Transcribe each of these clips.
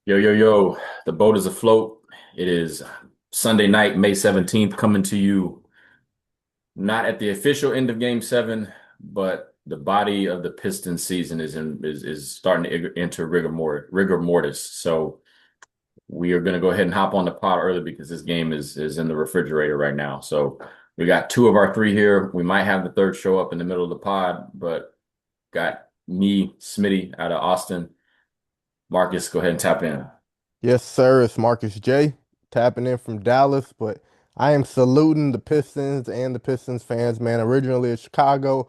Yo, yo, yo, the boat is afloat. It is Sunday night, May 17th, coming to you not at the official end of Game 7, but the body of the Pistons season is starting to enter rigor mortis. So we are going to go ahead and hop on the pod early because this game is in the refrigerator right now. So we got two of our three here. We might have the third show up in the middle of the pod, but got me, Smitty out of Austin. Marcus, go ahead and tap in. Yes, sir. It's Marcus J. tapping in from Dallas, but I am saluting the Pistons and the Pistons fans, man. Originally a Chicago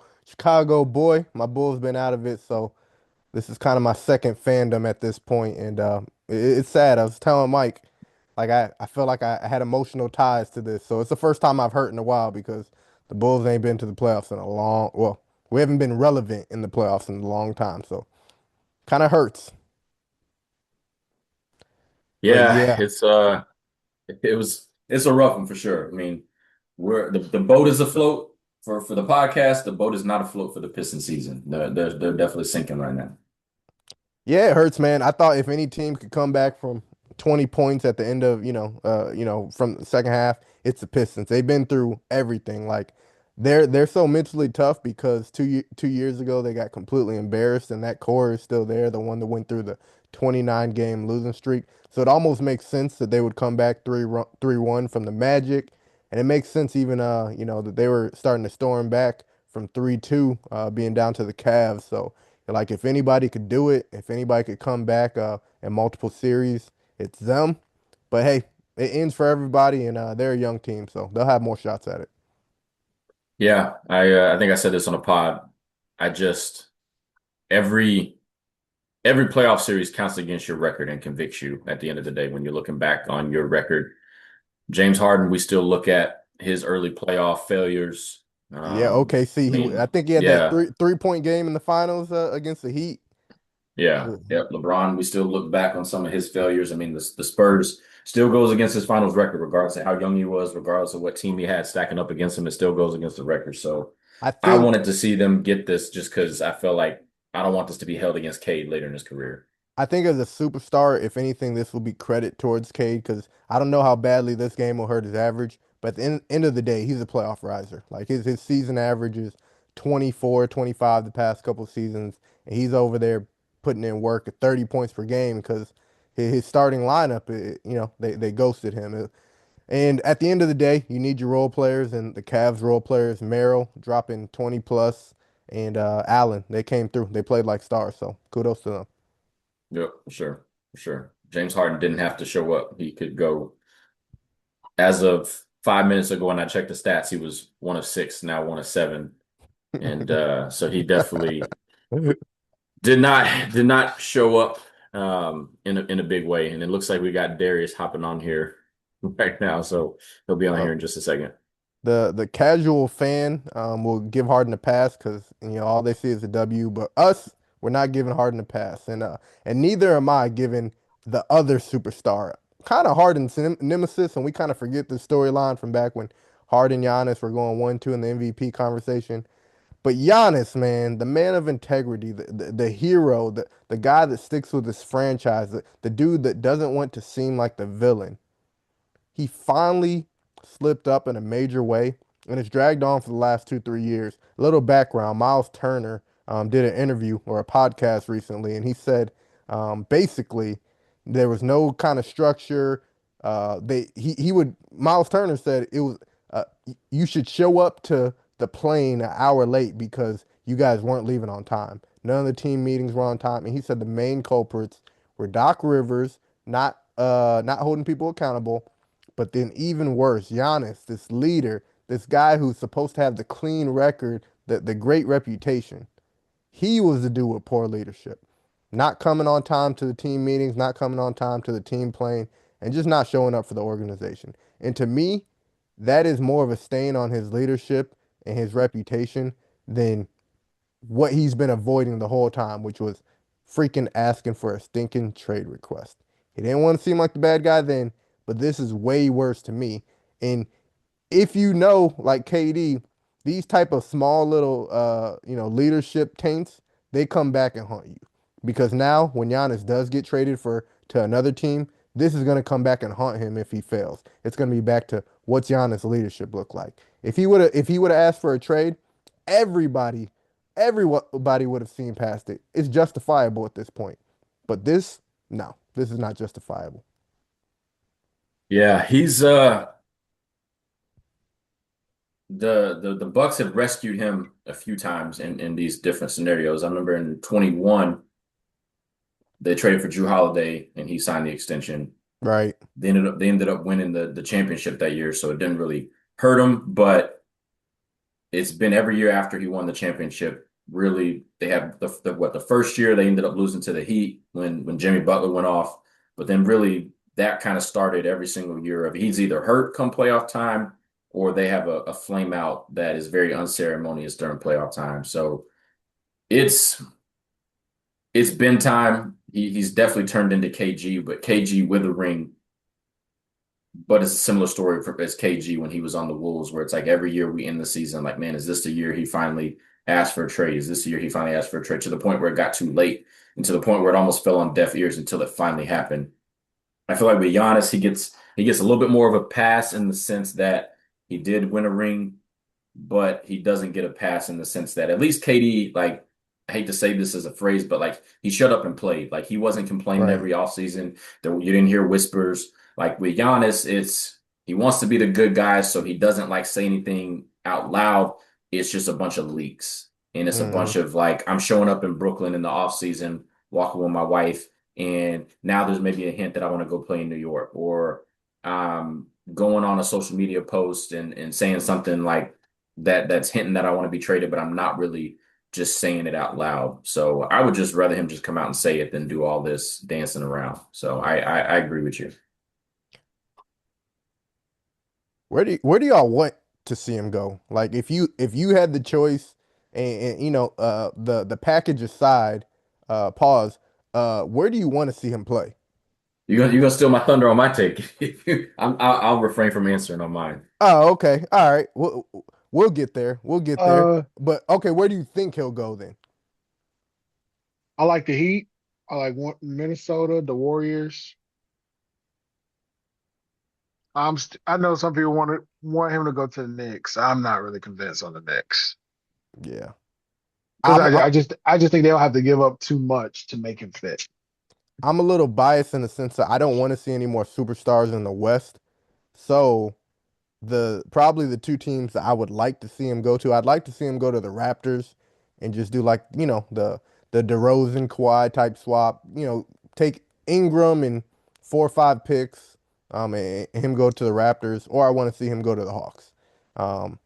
boy. My Bulls been out of it, so this is kind of my second fandom at this point, and it's sad. I was telling Mike, like I feel like I had emotional ties to this, so it's the first time I've hurt in a while because the Bulls ain't been to the playoffs in a well, we haven't been relevant in the playoffs in a long time, so kind of hurts. But Yeah, yeah. it's a rough one for sure. I mean, the boat is afloat for the podcast. The boat is not afloat for the Piston season. They're definitely sinking right now. Yeah, it hurts, man. I thought if any team could come back from 20 points at the end of, from the second half, it's the Pistons. They've been through everything. Like they're so mentally tough because 2 years ago they got completely embarrassed, and that core is still there, the one that went through the 29 game losing streak. So it almost makes sense that they would come back 3-1 from the Magic, and it makes sense even that they were starting to storm back from 3-2, being down to the Cavs. So like if anybody could do it, if anybody could come back in multiple series, it's them. But hey, it ends for everybody, and they're a young team, so they'll have more shots at it. Yeah, I think I said this on a pod. I just every every playoff series counts against your record and convicts you at the end of the day when you're looking back on your record. James Harden, we still look at his early playoff failures. Yeah, Um, okay. See, I mean, I think he had that yeah. three-point game in the finals against the Heat. Yeah, yep. LeBron, we still look back on some of his failures. I mean, the Spurs still goes against his finals record, regardless of how young he was, regardless of what team he had stacking up against him, it still goes against the record. So I I think wanted to see them get this just because I felt like I don't want this to be held against Cade later in his career. I think as a superstar, if anything, this will be credit towards Cade because I don't know how badly this game will hurt his average. But at the end of the day, he's a playoff riser. Like his season average is 24, 25 the past couple seasons, and he's over there putting in work at 30 points per game because his starting lineup, they ghosted him. And at the end of the day, you need your role players, and the Cavs role players, Merrill dropping 20 plus, and Allen, they came through. They played like stars, so kudos to them. Yep, for sure, for sure. James Harden didn't have to show up. He could go as of 5 minutes ago when I checked the stats, he was one of six, now one of seven. And so he definitely did not show up in a big way. And it looks like we got Darius hopping on here right now, so he'll be on Uh, here in just a second. the casual fan will give Harden a pass because all they see is a W. But us, we're not giving Harden a pass, and neither am I giving the other superstar. Kind of Harden's nemesis, and we kind of forget the storyline from back when Harden Giannis were going 1-2 in the MVP conversation. But Giannis, man, the man of integrity, the hero, the guy that sticks with his franchise, the dude that doesn't want to seem like the villain. He finally slipped up in a major way, and it's dragged on for the last 2, 3 years. A little background: Miles Turner did an interview or a podcast recently, and he said basically there was no kind of structure. He would Miles Turner said it was you should show up to the plane an hour late because you guys weren't leaving on time. None of the team meetings were on time, and he said the main culprits were Doc Rivers not holding people accountable, but then even worse, Giannis, this leader, this guy who's supposed to have the clean record, the great reputation. He was the dude with poor leadership. Not coming on time to the team meetings, not coming on time to the team playing, and just not showing up for the organization. And to me, that is more of a stain on his leadership and his reputation than what he's been avoiding the whole time, which was freaking asking for a stinking trade request. He didn't want to seem like the bad guy then, but this is way worse to me. And if like KD, these type of small little leadership taints, they come back and haunt you. Because now when Giannis does get traded for to another team, this is going to come back and haunt him if he fails. It's going to be back to what's Giannis' leadership look like. If he would have asked for a trade, everybody everybody would have seen past it. It's justifiable at this point. But this, no, this is not justifiable. Yeah, he's the Bucks have rescued him a few times in these different scenarios. I remember in 21 they traded for Drew Holiday and he signed the extension. Right. They ended up winning the championship that year, so it didn't really hurt him, but it's been every year after he won the championship. Really, they have the first year they ended up losing to the Heat when Jimmy Butler went off, but then really that kind of started every single year of he's either hurt come playoff time or they have a flame out that is very unceremonious during playoff time. So it's it's been time. He's definitely turned into KG, but KG with a ring. But it's a similar story as KG when he was on the Wolves, where it's like every year we end the season, like, man, is this the year he finally asked for a trade? Is this the year he finally asked for a trade? To the point where it got too late and to the point where it almost fell on deaf ears until it finally happened. I feel like with Giannis, he gets a little bit more of a pass in the sense that he did win a ring, but he doesn't get a pass in the sense that at least KD, like, I hate to say this as a phrase, but like he shut up and played. Like he wasn't complaining Right. every offseason. You didn't hear whispers. Like with Giannis, it's he wants to be the good guy, so he doesn't like say anything out loud. It's just a bunch of leaks. And it's a Hmm. bunch of like, I'm showing up in Brooklyn in the offseason, walking with my wife, and now there's maybe a hint that I want to go play in New York, or going on a social media post and saying something like that's hinting that I want to be traded, but I'm not really just saying it out loud. So I would just rather him just come out and say it than do all this dancing around. So I agree with you. Where do y'all want to see him go? Like if you had the choice and the package aside, pause, where do you want to see him play? You're gonna steal my thunder on my take. I'll refrain from answering on mine. Oh, okay. All right. We'll get there. We'll get there. Uh, But okay, where do you think he'll go then? I like the Heat. I like Minnesota, the Warriors. I know some people want him to go to the Knicks. I'm not really convinced on the Knicks Yeah. because I'm I just think they'll have to give up too much to make him fit. I'm a little biased in the sense that I don't want to see any more superstars in the West. So the probably the two teams that I would like to see him go to. I'd like to see him go to the Raptors and just do like, the DeRozan Kawhi type swap, take Ingram and 4 or 5 picks, and him go to the Raptors, or I want to see him go to the Hawks. Um,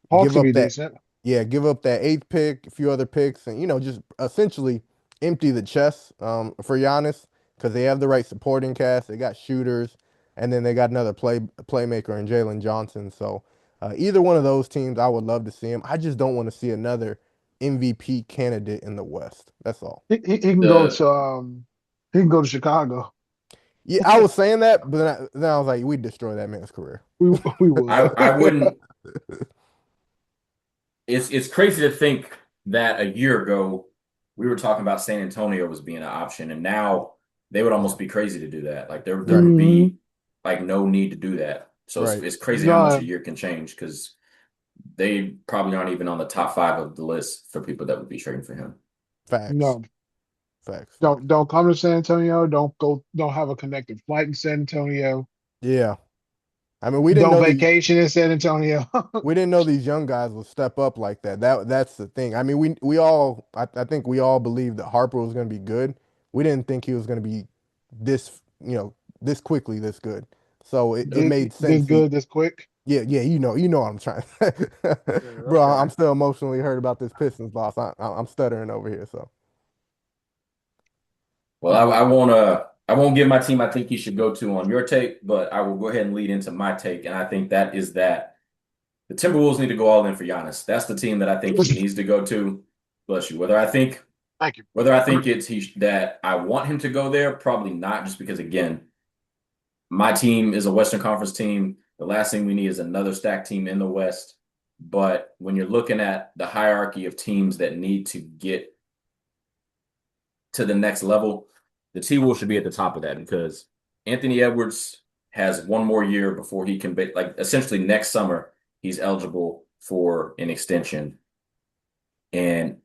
Hawks give would up be that decent. yeah, give up that eighth pick, a few other picks, and just essentially empty the chest for Giannis because they have the right supporting cast. They got shooters, and then they got another playmaker in Jalen Johnson. So either one of those teams, I would love to see him. I just don't want to see another MVP candidate in the West. That's all. He can go The to Chicago. Yeah, I was saying that, but then I was like, we destroy that man's career. We would. I wouldn't. It's crazy to think that a year ago we were talking about San Antonio was being an option, and now they would Yeah. almost be crazy to do that. Like there Right. would Hmm. be like no need to do that. So Right. it's crazy how much a No, year can change because they probably aren't even on the top five of the list for people that would be trading for him. Facts. no. Facts. Don't come to San Antonio. Don't go. Don't have a connected flight in San Antonio. Yeah. I mean, we didn't Don't know these. vacation in San Antonio. We didn't know these young guys would step up like that. That's the thing. I mean, I think we all believed that Harper was going to be good. We didn't think he was going to be this, this quickly, this good. So it made This sense. good, this quick. Yeah, yeah, you know what I'm trying to say. Yeah, Bro, I'm okay. still emotionally hurt about this Pistons loss. I'm stuttering over here. So Well, I won't give my team I think he should go to on your take, but I will go ahead and lead into my take, and I think that is that the Timberwolves need to go all in for Giannis. That's the team that I think he needs to go to. Bless you. Thank you. Whether I think it's that I want him to go there, probably not, just because again, my team is a Western Conference team. The last thing we need is another stacked team in the West. But when you're looking at the hierarchy of teams that need to get to the next level, the T-Wolves should be at the top of that because Anthony Edwards has one more year before he can be like essentially next summer he's eligible for an extension. And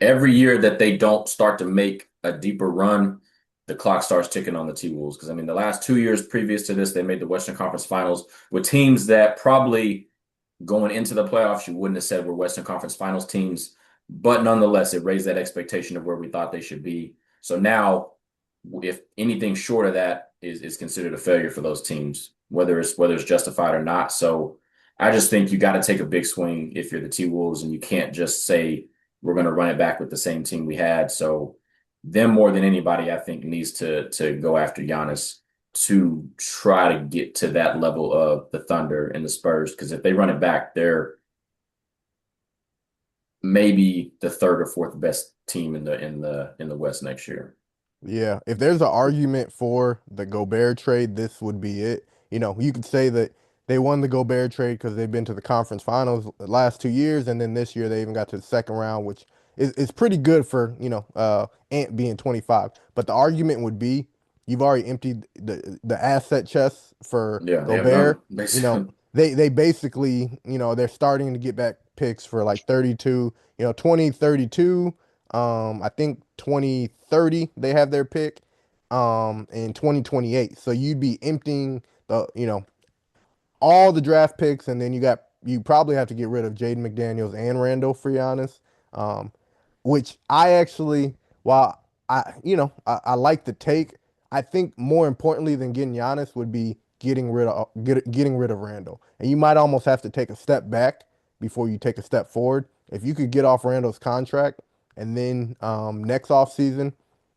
every year that they don't start to make a deeper run, the clock starts ticking on the T-Wolves. Because I mean, the last 2 years previous to this, they made the Western Conference Finals with teams that probably going into the playoffs, you wouldn't have said were Western Conference Finals teams. But nonetheless, it raised that expectation of where we thought they should be. So now, if anything short of that is considered a failure for those teams, whether it's justified or not. So I just think you got to take a big swing if you're the T-Wolves, and you can't just say we're going to run it back with the same team we had. So them more than anybody, I think, needs to go after Giannis to try to get to that level of the Thunder and the Spurs. Because if they run it back, they're maybe the third or fourth best team in the West next year. Yeah, if there's an argument for the Gobert trade, this would be it. You could say that they won the Gobert trade because they've been to the conference finals the last 2 years, and then this year they even got to the second round, which is pretty good for, Ant being 25. But the argument would be you've already emptied the asset chest for Yeah, they have none, Gobert. You know, basically. they basically, they're starting to get back picks for like 32, 2032. I think 2030 they have their pick. In 2028. So you'd be emptying all the draft picks, and then you probably have to get rid of Jaden McDaniels and Randall for Giannis. Um, which I actually, while I like the take, I think more importantly than getting Giannis would be getting rid of Randall. And you might almost have to take a step back before you take a step forward. If you could get off Randall's contract and then next offseason,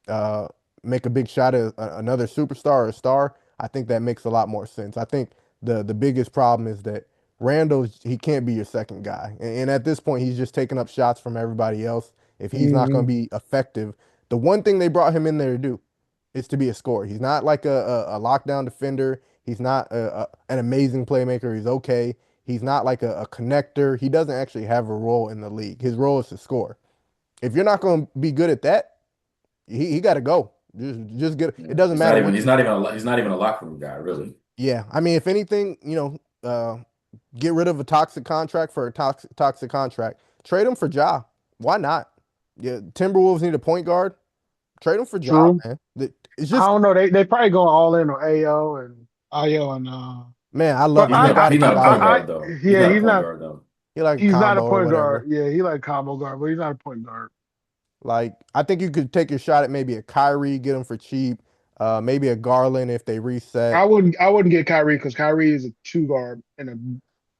uh, make a big shot at another superstar or a star, I think that makes a lot more sense. I think the biggest problem is that he can't be your second guy, and at this point, he's just taking up shots from everybody else. If he's not going to Hmm. be effective, the one thing they brought him in there to do is to be a scorer. He's not like a lockdown defender. He's not an amazing playmaker. He's okay. He's not like a connector. He doesn't actually have a role in the league. His role is to score. If you're not going to be good at that, he got to go. Just get. Yeah. It doesn't He's not matter even what. he's not even a locker room guy, really. Yeah, I mean, if anything, get rid of a toxic contract for a toxic contract. Trade him for Ja. Why not? Yeah, Timberwolves need a point guard. Trade him for Ja, True. man. It's I just, don't know. They probably going all in on AO and IO and man. I but love He's not he's not a point IO. guard though. He's yeah, not a point guard though. He like a he's not a combo or point guard. whatever. Yeah, he like combo guard, but he's not a point guard. Like I think you could take your shot at maybe a Kyrie, get him for cheap. Maybe a Garland if they reset. I wouldn't get Kyrie because Kyrie is a two guard in a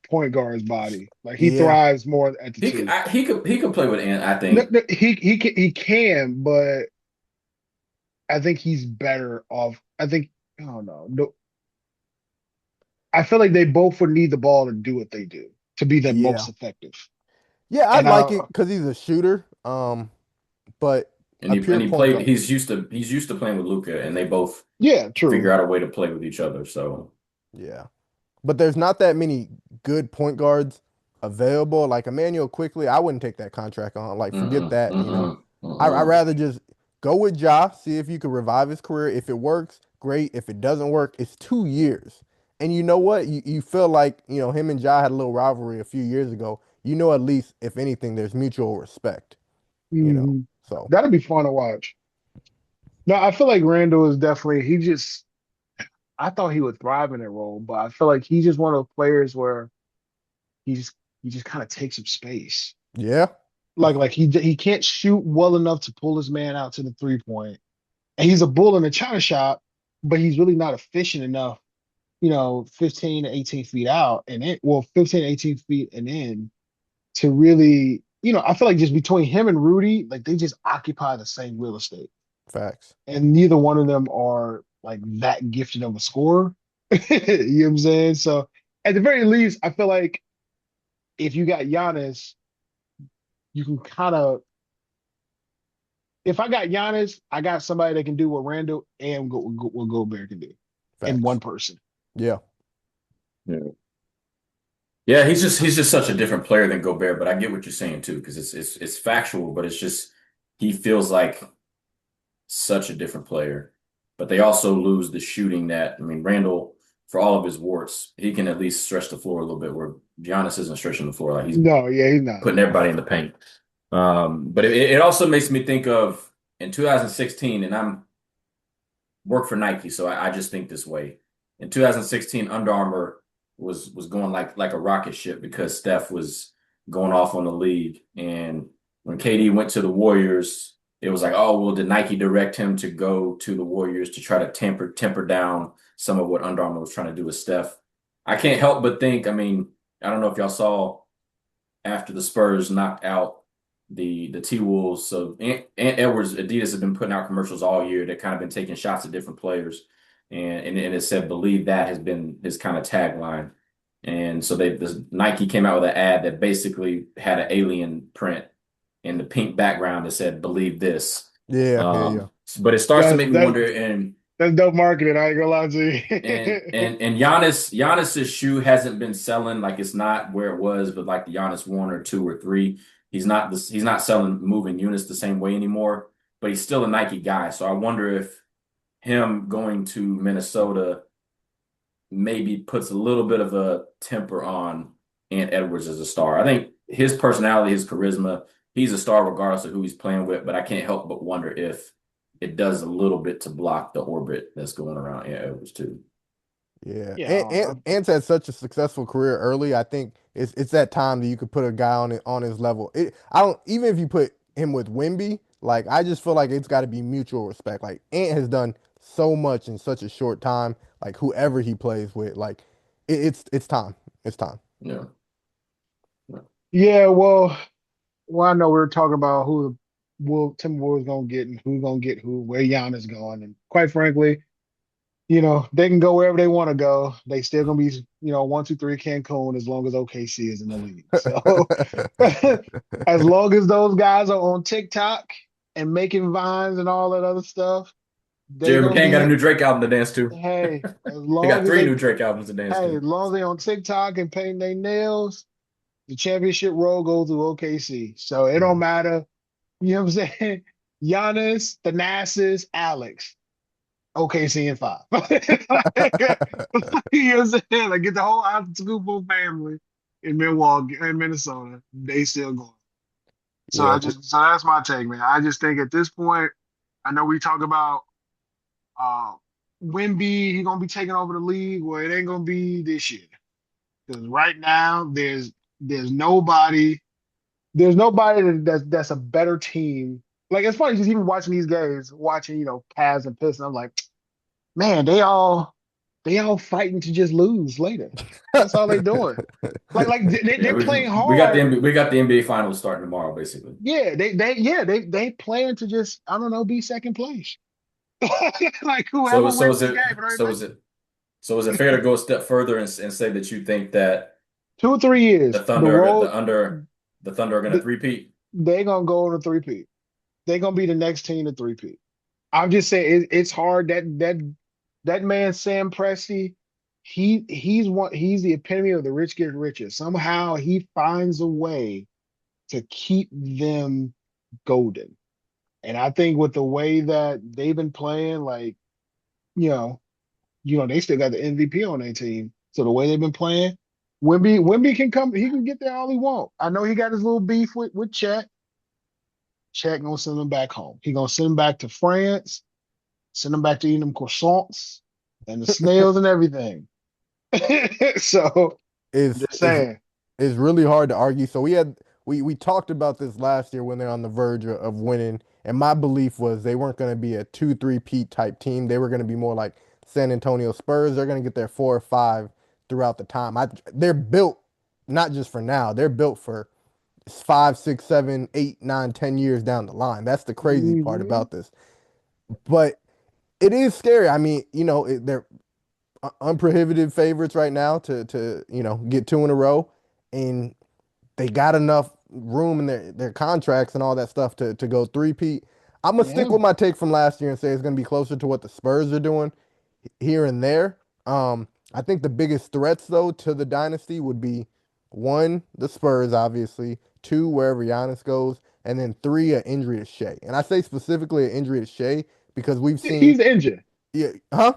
point guard's body. Like he Yeah, thrives more at the He could two. he could play with Ant, I No, think. no, he can, but I think he's better off. I don't know. No, I feel like they both would need the ball to do what they do to be the most yeah, effective. yeah. I'd And like it because he's a shooter. But And a he pure and he point played guard. he's used to playing with Luca, and they both yeah, figure true. out a way to play with each other. So Yeah. But there's not that many good point guards available. Like Emmanuel quickly, I wouldn't take that contract on. Like, forget mm-mm, that. mm-mm, I'd mm-mm. rather just go with Ja, see if you can revive his career. If it works, great. If it doesn't work, it's 2 years. And you know what? You feel like, him and Ja had a little rivalry a few years ago. At least, if anything, there's mutual respect, you know. Hmm. So, That'd be fun to watch. No, I feel like Randall is definitely he just I thought he would thrive in that role, but I feel like he's just one of those players where he just he just kind of takes up space. yeah, Like he can't shoot well enough to pull his man out to the 3 point. And he's a bull in the china shop, but he's really not efficient enough, 15 to 18 feet out and 15 to 18 feet and in to really, I feel like just between him and Rudy, like they just occupy the same real estate. facts. And neither one of them are like that gifted of a scorer. You know what I'm saying? So at the very least, I feel like if you got Giannis, you can kind of if I got Giannis, I got somebody that can do what Randall and what Gobert can do in one Facts. person. Yeah. Yeah. Yeah, he's just such a different player than Gobert, but I get what you're saying too, because it's factual, but it's just he feels like such a different player. But they also lose the shooting that, I mean, Randall, for all of his warts, he can at least stretch the floor a little bit where Giannis isn't stretching the floor. Like he's No, yeah, he's not. putting everybody in the paint. But it also makes me think of in 2016, and I'm work for Nike, so I just think this way. In 2016, Under Armour was going like a rocket ship because Steph was going off on the league. And when KD went to the Warriors, it was like, oh, well, did Nike direct him to go to the Warriors to try to temper down some of what Under Armour was trying to do with Steph? I can't help but think, I mean, I don't know if y'all saw after the Spurs knocked out the T-Wolves. So Ant Edwards, Adidas have been putting out commercials all year that kind of been taking shots at different players. And it said, believe that has been his kind of tagline. And so Nike came out with an ad that basically had an alien print in the pink background that said, believe this. Yeah, yeah, yeah. But it starts to That's make me that's wonder, and that's dope marketing. I ain't gonna lie to and you. and and Giannis's shoe hasn't been selling like it's not where it was, but like the Giannis 1 or 2 or 3, he's not selling moving units the same way anymore. But he's still a Nike guy, so I wonder if him going to Minnesota maybe puts a little bit of a temper on Ant Edwards as a star. I think his personality, his charisma, he's a star regardless of who he's playing with. But I can't help but wonder if it does a little bit to block the orbit that's going around Ant Edwards too. Yeah, Yeah, and Ant's had such a successful career early. I think it's that time that you could put a guy on his level. I don't even if you put him with Wimby, like I just feel like it's got to be mutual respect. Like Ant has done so much in such a short time. Like whoever he plays with, like it's time. It's time. Yeah. yeah. Well, I know we were talking about who the Timberwolves gonna get and who's gonna get who, where Giannis going, and quite frankly, they can go wherever they want to go. They still gonna be, 1, 2, 3 Cancun as long as OKC is in the league. So as long as those guys are on TikTok and making vines and all that other stuff, they Jerry gonna McCain got a be, new Drake album to dance to. hey, as He got long as three they new Drake albums to dance hey, to. as long as they on TikTok and painting their nails, the championship road goes through OKC. So it don't matter. You know what I'm saying? Giannis, Thanasis, Alex. OKC in 5. You know what I'm saying? Like get the whole Antetokounmpo family in Milwaukee and Minnesota. They still going. So Yeah, so that's my take, man. I just think at this point, I know we talk about uh Wemby, he gonna be taking over the league. Well, it ain't gonna be this year. Because right now there's nobody that's a better team. Like it's funny just even watching these games, watching, Cavs and Pistons. I'm like, man, they all fighting to just lose later. That's all they doing. Like Yeah, they're playing we got hard. we got the NBA Finals starting tomorrow, basically. Yeah, they plan to just, I don't know, be second place. Like So whoever so wins is the it game, it don't so matter. is it so is it fair to go a step further and say that you think that 2 or 3 years, the the Thunder are road, the under the Thunder are going to the, three-peat? they're gonna go on a three-peat. They're gonna be the next team to three-peat. I'm just saying it's hard. That man Sam Presti, he's the epitome of the rich get richer. Somehow he finds a way to keep them golden. And I think with the way that they've been playing, like, you know, they still got the MVP on their team. So the way they've been playing, Wimby can come, he can get there all he want. I know he got his little beef with Chet. Chet gonna send him back home. He gonna send him back to France, send him back to eating them croissants and the snails and everything. So is just is saying. is really hard to argue. So we talked about this last year when they're on the verge of winning, and my belief was they weren't going to be a 2-3 peat type team. They were going to be more like San Antonio Spurs. They're going to get their 4 or 5 throughout the time. They're built not just for now. They're built for 5, 6, 7, 8, 9, 10 years down the line. That's the crazy part Mhm. about this. But it is scary. I mean, they're unprohibited favorites right now to get 2 in a row, and they got enough room in their contracts and all that stuff to go three-peat. I'm gonna stick Yeah. with my take from last year and say it's gonna be closer to what the Spurs are doing here and there. I think the biggest threats though to the dynasty would be one, the Spurs, obviously, two, wherever Giannis goes, and then three, an injury to Shea. And I say specifically an injury to Shea because we've seen, He's the engine. yeah, huh?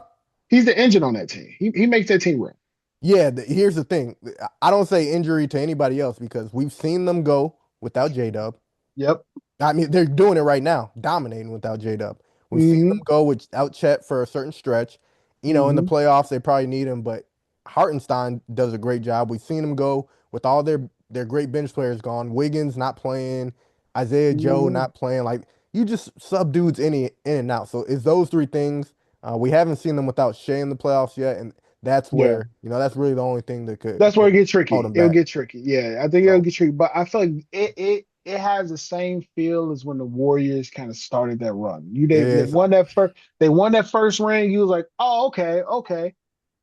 He's the engine on that team. He makes that team run. Yeah, here's the thing. I don't say injury to anybody else because we've seen them go without J-Dub. Yep. I mean, they're doing it right now, dominating without J-Dub. We've seen them Mm-hmm. go without Chet for a certain stretch. In the Mm-hmm. playoffs, they probably need him, but Hartenstein does a great job. We've seen them go with all their great bench players gone. Wiggins not playing, Isaiah Joe Mm-hmm. not playing. Like you just sub dudes in and out. So it's those three things. We haven't seen them without Shea in the playoffs yet, and that's Yeah. where that's really the only thing that That's where could it gets hold tricky. them It'll back. get tricky. Yeah, I think it'll So get tricky. But I feel like it has the same feel as when the Warriors kind of started that run. They it's won that first ring. You was like, oh, okay, okay.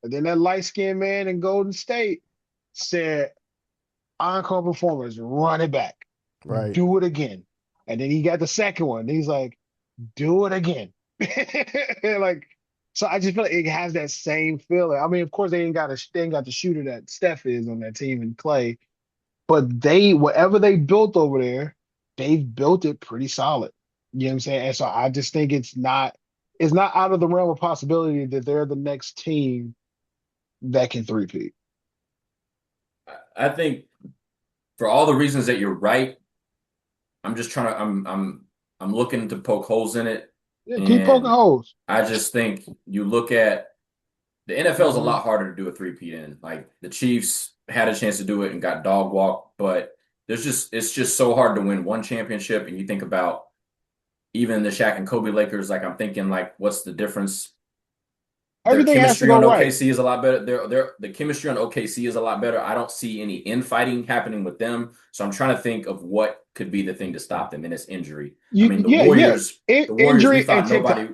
And then that light skinned man in Golden State said, encore performance, run it back. right, Do it again. And then he got the second one. He's like, do it again. Like, so I just feel like it has that same feeling. I mean, of course, they ain't got the shooter that Steph is on that team and Clay, but whatever they built over there, they've built it pretty solid. You know what I'm saying? And so I just think it's not out of the realm of possibility that they're the next team that can three-peat. I think for all the reasons that you're right, I'm just trying to I'm looking to poke holes in it. Yeah, keep poking And holes. I just think you look at the NFL is a Hmm. lot harder to do a three-peat in. Like the Chiefs had a chance to do it and got dog walked, but it's just so hard to win one championship. And you think about even the Shaq and Kobe Lakers, like I'm thinking like what's the difference? Their Everything has to chemistry go on right. OKC is a lot better. The chemistry on OKC is a lot better. I don't see any infighting happening with them. So I'm trying to think of what could be the thing to stop them, and it's injury. I mean, Yeah, yeah. The Warriors, we Injury and thought TikTok. nobody,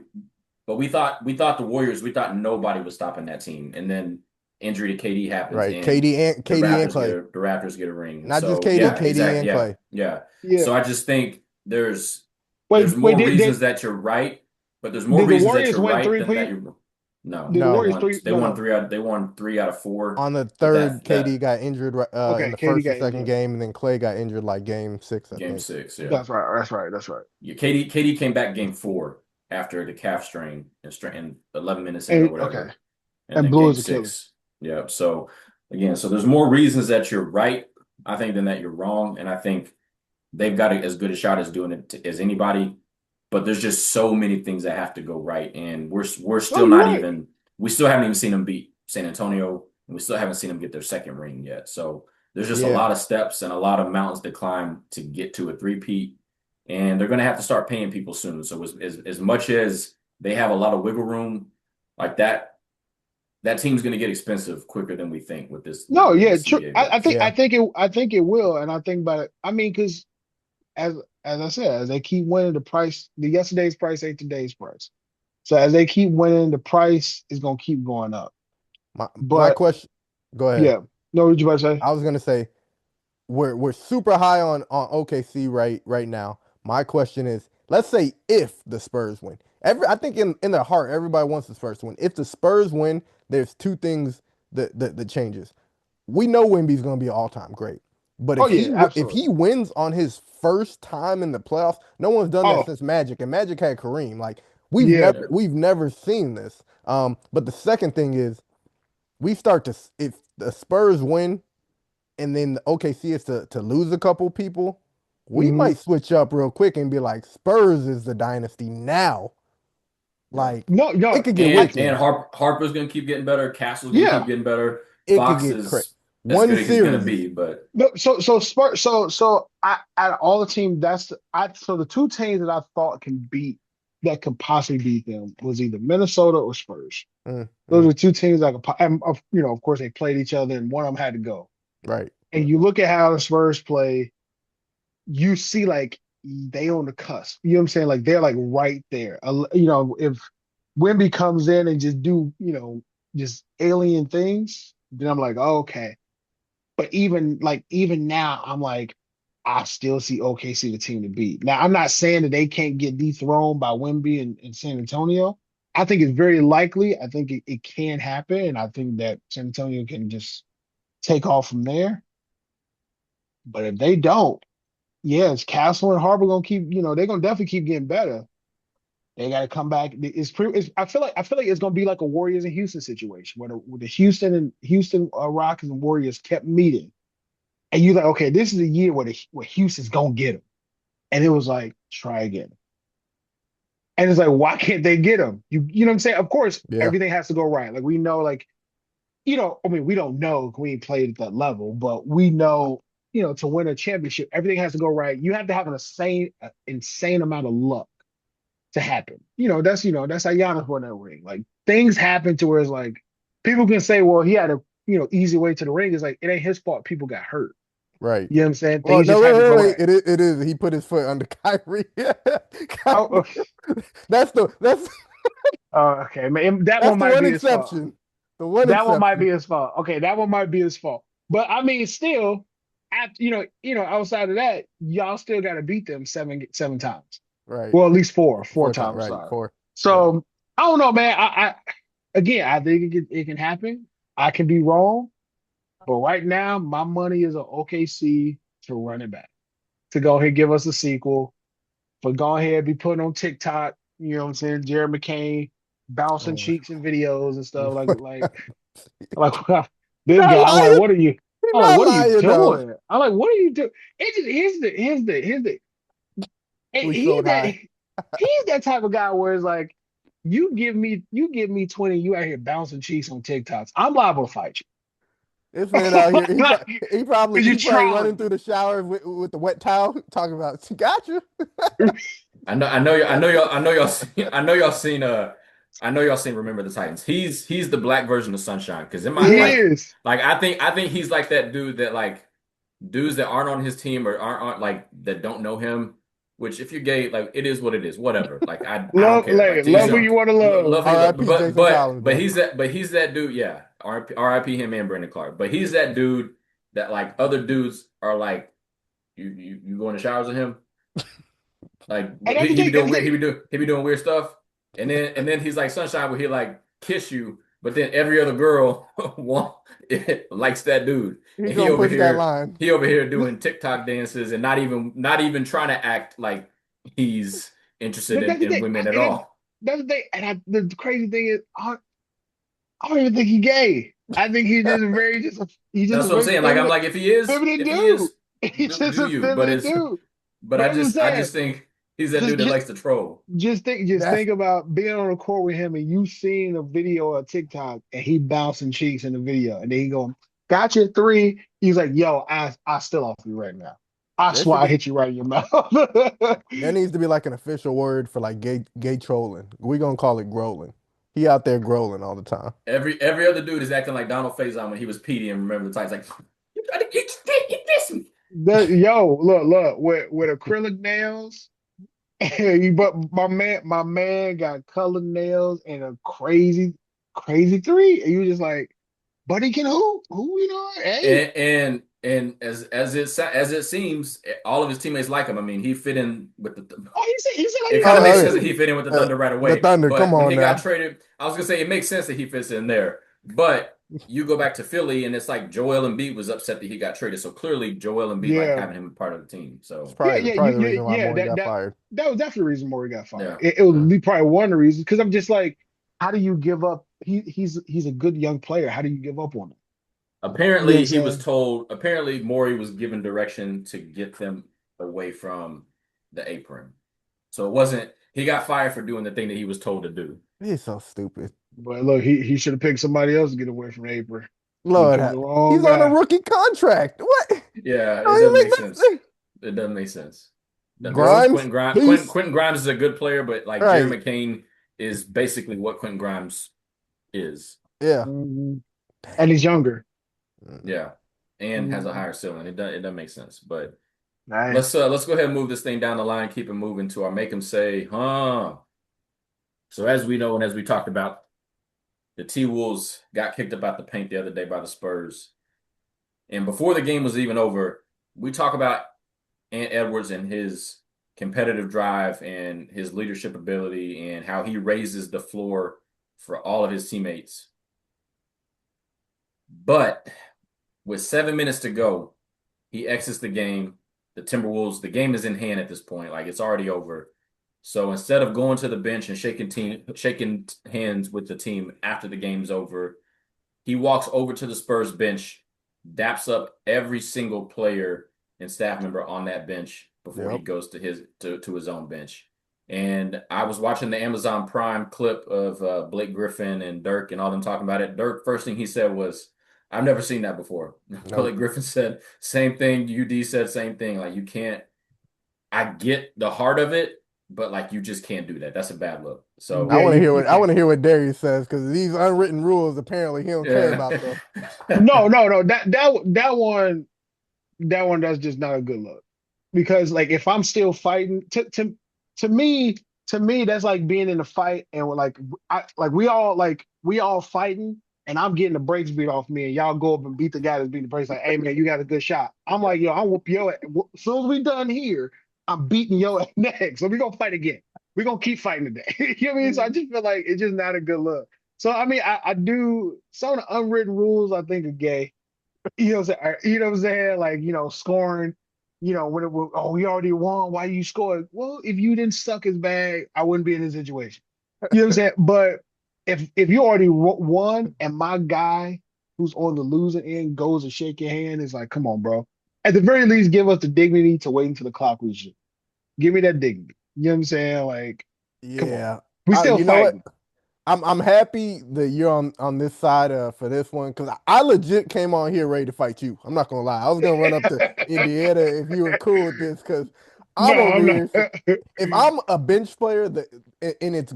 but we thought the Warriors, we thought nobody was stopping that team. And then injury to KD happens right. and KD and Clay, The Raptors get a ring. not just So KD, yeah, KD exactly. and Yeah, Clay. yeah. Yeah. So I just think there's Wait, more did reasons did that you're right, but there's more did the reasons that Warriors you're win right three than that P? you're no. Did the No, Warriors three? No, no. They won three out of four. on the But third, KD that got injured in Okay, the KD first and got second injured. game, and then Clay got injured like game six, I game think. six, yeah. That's right. That's right. That's right. Yeah, KD came back game four after the calf strain and 11 minutes in or And okay, whatever. And and then blew game his Achilles. six. Yeah. So again, so there's more reasons that you're right, I think, than that you're wrong. And I think they've got as good a shot as doing it as anybody. But there's just so many things that have to go right, and we're No, still you're not right. even we still haven't even seen them beat San Antonio, and we still haven't seen them get their second ring yet. So there's just a Yeah, lot of steps and a lot of mountains to climb to get to a three-peat, and they're going to have to start paying people soon. So as much as they have a lot of wiggle room, like that team's going to get expensive quicker than we think with this with the No, way yeah, this true. CBA I works. think yeah. I think it will, and I think about it. I mean, because as I said, as they keep winning, the yesterday's price ain't today's price. So as they keep winning, the price is gonna keep going up. My But question. Go ahead. yeah, no, what you about to say? I was gonna say we're super high on OKC right now. My question is, let's say if the Spurs win. I think in their heart, everybody wants the Spurs to win. If the Spurs win, there's two things that changes. We know Wemby's going to be all-time great. But Oh if yeah, if absolutely. he wins on his first time in the playoffs, no one's done that Oh since Magic, and Magic had Kareem. Like yeah, Yeah. we've never seen this. But the second thing is we start to if the Spurs win and then the OKC is to lose a couple people, we hmm might switch up real quick and be like Spurs is the dynasty now. Yeah. Like no, it no. could get way too And high. Harper's going to keep getting better. Castle's going to keep Yeah. getting better. It could Fox get crazy. is as One good as he's going to series, be, but No, so I out of all the teams, so the two teams that I thought that could possibly beat them was either Minnesota or Spurs. mm, Those mm, are two teams that and of course they played each other and one of them had to go. right. And you look at how the Spurs play, you see like they on the cusp. You know what I'm saying? Like they're like right there. If Wemby comes in and just do, just alien things, then I'm like, oh, okay. But even now, I'm like, I still see OKC the team to beat. Now, I'm not saying that they can't get dethroned by Wemby and San Antonio. I think it's very likely. I think it can happen, and I think that San Antonio can just take off from there. But if they don't, yes, Castle and Harbor gonna keep, they're gonna definitely keep getting better. They got to come back. I feel like it's gonna be like a Warriors and Houston situation where the Houston Rockets and Warriors kept meeting, and you're like, okay, this is a year where Houston's gonna get them, and it was like try again, and it's like why can't they get them? You know what I'm saying? Of course, Yeah. everything has to go right. Like we know, like I mean, we don't know 'cause we ain't played at that level, but we know, to win a championship, everything has to go right. You have to have insane amount of luck to happen. That's how Giannis won that ring. Like things happen to where it's like people can say, well, he had a easy way to the ring. It's like it ain't his fault. People got hurt. Right. You know what I'm saying? Well, Things no, just had to wait, go wait, right. wait. It is. He put his foot under Kyrie. Oh, Kyrie. That's okay, man. That that's one the might one be his fault. exception. The one That one might exception. be his fault. Okay, that one might be his fault. But I mean, still, outside of that, y'all still got to beat them seven times. Right. Well, at least four Four times. times. Right. Sorry. Four. Yeah. So I don't know, man. Again, I think it can happen. I can be wrong, but right now, my money is on OKC to run it back, to go ahead and give us a sequel, for go ahead and be putting on TikTok. You know what I'm saying? Jared McCain bouncing Oh cheeks and videos and stuff like my. like He's this not guy. I'm like, lying. what are you? He's I'm like, not what are you lying though. doing? I'm like, what are you doing? It just here's the We he's float that high. he's that type of guy where it's like you give me 20, you out here bouncing cheeks on TikToks. I'm liable to fight This you. man out here. Like, He probably you're he probably running trolling through the shower with the wet towel, talking about gotcha. me. I know y'all seen Remember the Titans. He's the black version of Sunshine. Because in my He Yeah. is. I think he's like that dude that like dudes that aren't on his team or aren't like that don't know him. Which if you're gay, like it is what it is. Whatever. Like I don't Love, care. Like like, to each love his who Hey, own. you want to love. Love who you love. R.I.P. But Jason but Collins, but bro. he's that dude. Yeah. R.I.P. him and Brandon Clark. But he's that dude that like other dudes are like you go in the showers with him. Like And that's the he be thing. That's doing the weird, thing. he be doing weird stuff, and then he's like Sunshine where he like kiss you, but then every other girl want likes that dude, He and gonna push that line. he over here doing TikTok dances and not even trying to act like he's interested But that's the in thing. women at And that's, all. that's the thing. The crazy thing is, I don't even think he's gay. I think he's just That's a what I'm very saying. Like I'm like feminine if he dude. is, He's just do a you? But feminine it's dude. but But I'm just I saying, just think he's that just dude that just likes to troll. just That's think about being on a court with him and you seeing a video or TikTok and he bouncing cheeks in the video and then he going, gotcha three. He's like, yo, I still off you right now. I there swear should I be hit you right in your mouth. there needs to be like an official word for like gay trolling. We gonna call it growling. He out there growling all the time. Every other dude is acting like Donald Faison when he was Petey and Remember the Titans. Like you diss me. Yo, look, with acrylic nails. But my man got colored nails and a crazy three. And you were just like, but he can hoop. Who, hey. And as it seems, all of his teammates like him. I mean, he fit in with the. Oh, he said like It he kind got of Oh, makes oh sense paid. that he fit in with the yeah. Thunder right The away. Thunder, come But when on he got now. traded, I was gonna say it makes sense that he fits in there. But you go back to Philly, and it's like Joel Embiid was upset that he got traded. So clearly, Joel Embiid like Yeah. having him part of the team. It's So probably the reason why Yeah. Morey That got that fired. that was definitely the reason Maury got fired. yeah. It Yeah. would be probably one of the reasons because I'm just like, how do you give up? He's a good young player. How do you give up on him? You know what I'm Apparently, he was saying? told. Apparently, Morey was given direction to get them away from the apron. So it wasn't. He got fired for doing the thing that he was told to do. He's so stupid. But look, he should have picked somebody else to get away from the apron. He Lord, picked the wrong he's on a guy. rookie contract. What? Yeah, it Don't doesn't even make make sense. sense. It doesn't make sense. Doesn't make sense. Grimes, peace. Quentin Grimes is a good player, but like Jerry Right. McCain is basically what Quentin Grimes is. Yeah. Mhm. And he's younger. Mm. Yeah, and has a Mhm. higher ceiling. It doesn't make sense. But Hey. let's go ahead and move this thing down the line, keep it moving to our make them say, huh. So as we know and as we talked about, the T Wolves got kicked up out the paint the other day by the Spurs. And before the game was even over, we talk about Ant Edwards and his competitive drive and his leadership ability and how he raises the floor for all of his teammates. But with 7 minutes to go, he exits the game. The Timberwolves, the game is in hand at this point. Like it's already over. So instead of going to the bench and shaking hands with the team after the game's over, he walks over to the Spurs bench, daps up every single player and staff member on that bench before he Yep. goes to his own bench. And I was watching the Amazon Prime clip of Blake Griffin and Dirk and all them talking about it. Dirk, first thing he said was, "I've never seen that before." Nope. Blake Griffin said same thing. UD said same thing. Like you can't. I get the heart of it, but like you just can't do that. That's a bad look. So Yeah, you I can't. want to hear what Darius says because these unwritten rules apparently he don't care yeah. about them. No. That one that's just not a good look. Because like if I'm still fighting, to me, that's like being in a fight and we're we all fighting and I'm getting the brakes beat off me and y'all go up and beat the guy that's beating the brakes like, hey man, you got a good shot. I'm like, yo, I'll whoop your ass. As soon as we done here, I'm beating your ass next. So we're gonna fight again. We're gonna keep fighting today. You know what I mean? So I just feel like it's just not a good look. So I mean, I do some of the unwritten rules I think are gay. You know what I'm saying? You know what I'm saying? Like, scoring, when oh, we already won. Why you scored? Well, if you didn't suck his bag, I wouldn't be in this situation. You know what I'm saying? But if you already won and my guy who's on the losing end goes to shake your hand, it's like, come on, bro. At the very least, give us the dignity to wait until the clock reaches. Give me that dignity. You know what I'm saying? Like, come on. Yeah. We still You know what? fighting. I'm happy that you're on this side for this one because I legit came on here ready to fight you. I'm not gonna lie. I was gonna run up to Indiana if you were cool with this because No, I'm over I'm here. not. If I'm a bench player that and it's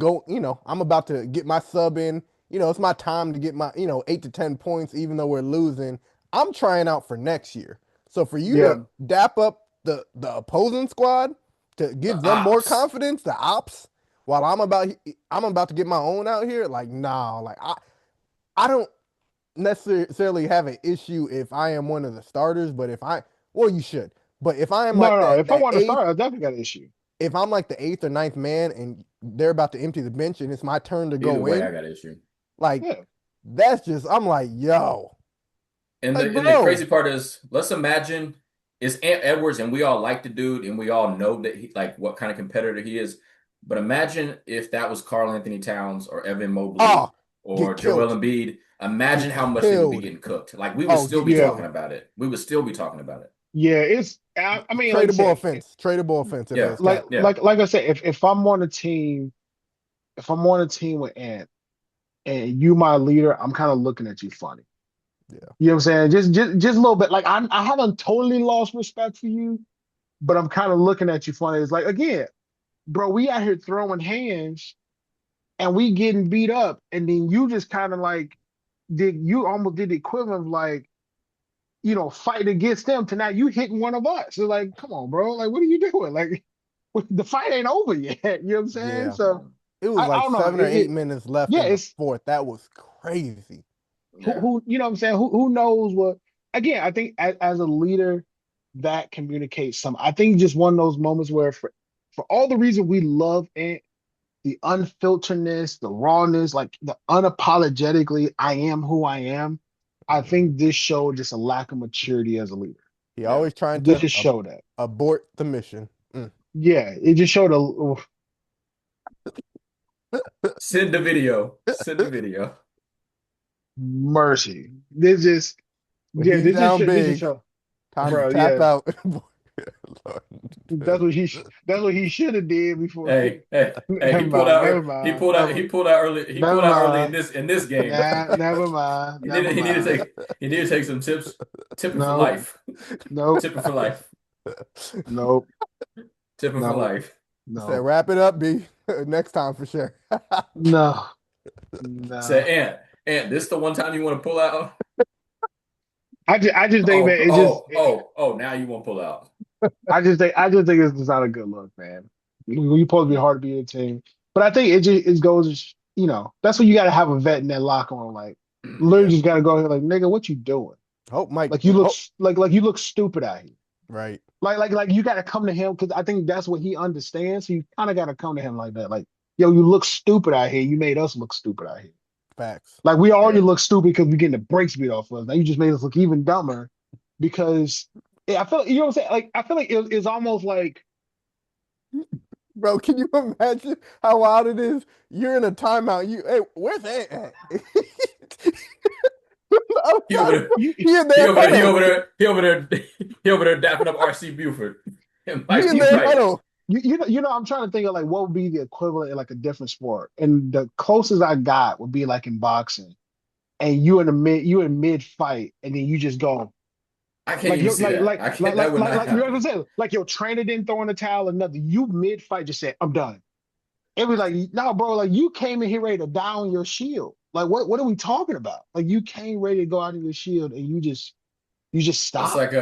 I'm about to get my sub in. It's my time to get my 8 to 10 points, even though we're losing. I'm trying out for next year. So for you to Yeah. dap up the opposing squad to give The them more ops. confidence, the ops, while I'm about to get my own out here, like nah, like I don't necessarily have an issue if I am one of the starters, but well, you should. But if I am like No. that If I that want to eighth start, I definitely got an issue. if I'm like the eighth or ninth man and they're about to empty the bench and it's my turn to Either go way, I in, got an issue. like Yeah. I'm like, yo, And like the bro, crazy part is, let's imagine it's Ant Edwards, and we all like the dude, and we all know that he like what kind of competitor he is. But imagine if that was Karl Anthony Towns or Evan Mobley ah, or get Joel killed, Embiid. get Imagine how much they would be killed. getting cooked. Like we would Oh, still get be Yeah. talking killed. about it. We would still be talking about it. Yeah, I mean, like I Tradable said, offense. Tradable offense if it Yeah, was like Cat. yeah. like like I said, if I'm on a team with Ant and you my leader, I'm kind of looking at you funny. Yeah. You know what I'm saying? Just a little bit. Like I haven't totally lost respect for you, but I'm kind of looking at you funny. It's like again, bro, we out here throwing hands and we getting beat up, and then you just kind of like almost did the equivalent of like fighting against them to now you hitting one of us. So like, come on, bro. Like, what are you doing? Like, the fight ain't over yet. You know what I'm saying? Yeah. So It was I like don't know. 7 or 8 minutes left Yeah, in the it's fourth. That was crazy. Yeah. who you know what I'm saying? Who knows what? Again, I think as a leader, that communicates some. I think just one of those moments where for all the reason we love Ant, the unfilteredness, the rawness, like the unapologetically, I am who I am. I Mhm. think this showed just a lack of maturity as a leader. He Yeah. always trying This to just showed that. abort the mission. Mm. Yeah, it just showed a Send the video. Send the video. mercy. This just But yeah, he's down this just big. show, Time to bro. tap Yeah, out. Lord. that's what he should have did before. Hey, Never he pulled mind, out never he mind, pulled out he pulled out early he pulled never out early mind. in this game. Never mind, never He needed to mind. take some tips, tipping for Nope, life. nope, Tipping for life. nope, Tipping for nope, life. Said no, wrap it up, B. Next time for sure. no, no. Said this the one time you want to pull out? I just think that Now you won't pull out. I just think it's just not a good look, man. You're supposed to be hard to beat a team, but I think it goes, that's when you got to have a vet in that locker room. Like, literally, Yeah. just got to go here, like, nigga, what you doing? Hope Mike. Like, you look Hope like you look stupid out here. right. Like you got to come to him because I think that's what he understands. So you kind of got to come to him like that. Like, yo, you look stupid out here. You made us look stupid out here. Facts. Like we Yeah. already look stupid because we're getting the brakes beat off us. Now you just made us look even dumber because I feel you know what I'm saying. Like I feel like it's almost like Bro, can you imagine how wild it is? You're in a timeout. Hey, where's Ant at? The other He over side, there. You he in He their over there. He huddle. over there. He over there. He over there dapping up RC Buford and He Mike in B. their Wright. huddle. I'm trying to think of like what would be the equivalent in like a different sport. And the closest I got would be like in boxing. And you in mid fight, and then you just go I can't like even you see that. I can't. That would not like you know what I'm happen. saying? Like your trainer didn't throw in the towel or nothing. You mid fight just said, I'm done. It was like, no, bro, like you came in here ready to die on your shield. Like what are we talking about? Like you came ready to go out of your shield and you just It's stop. like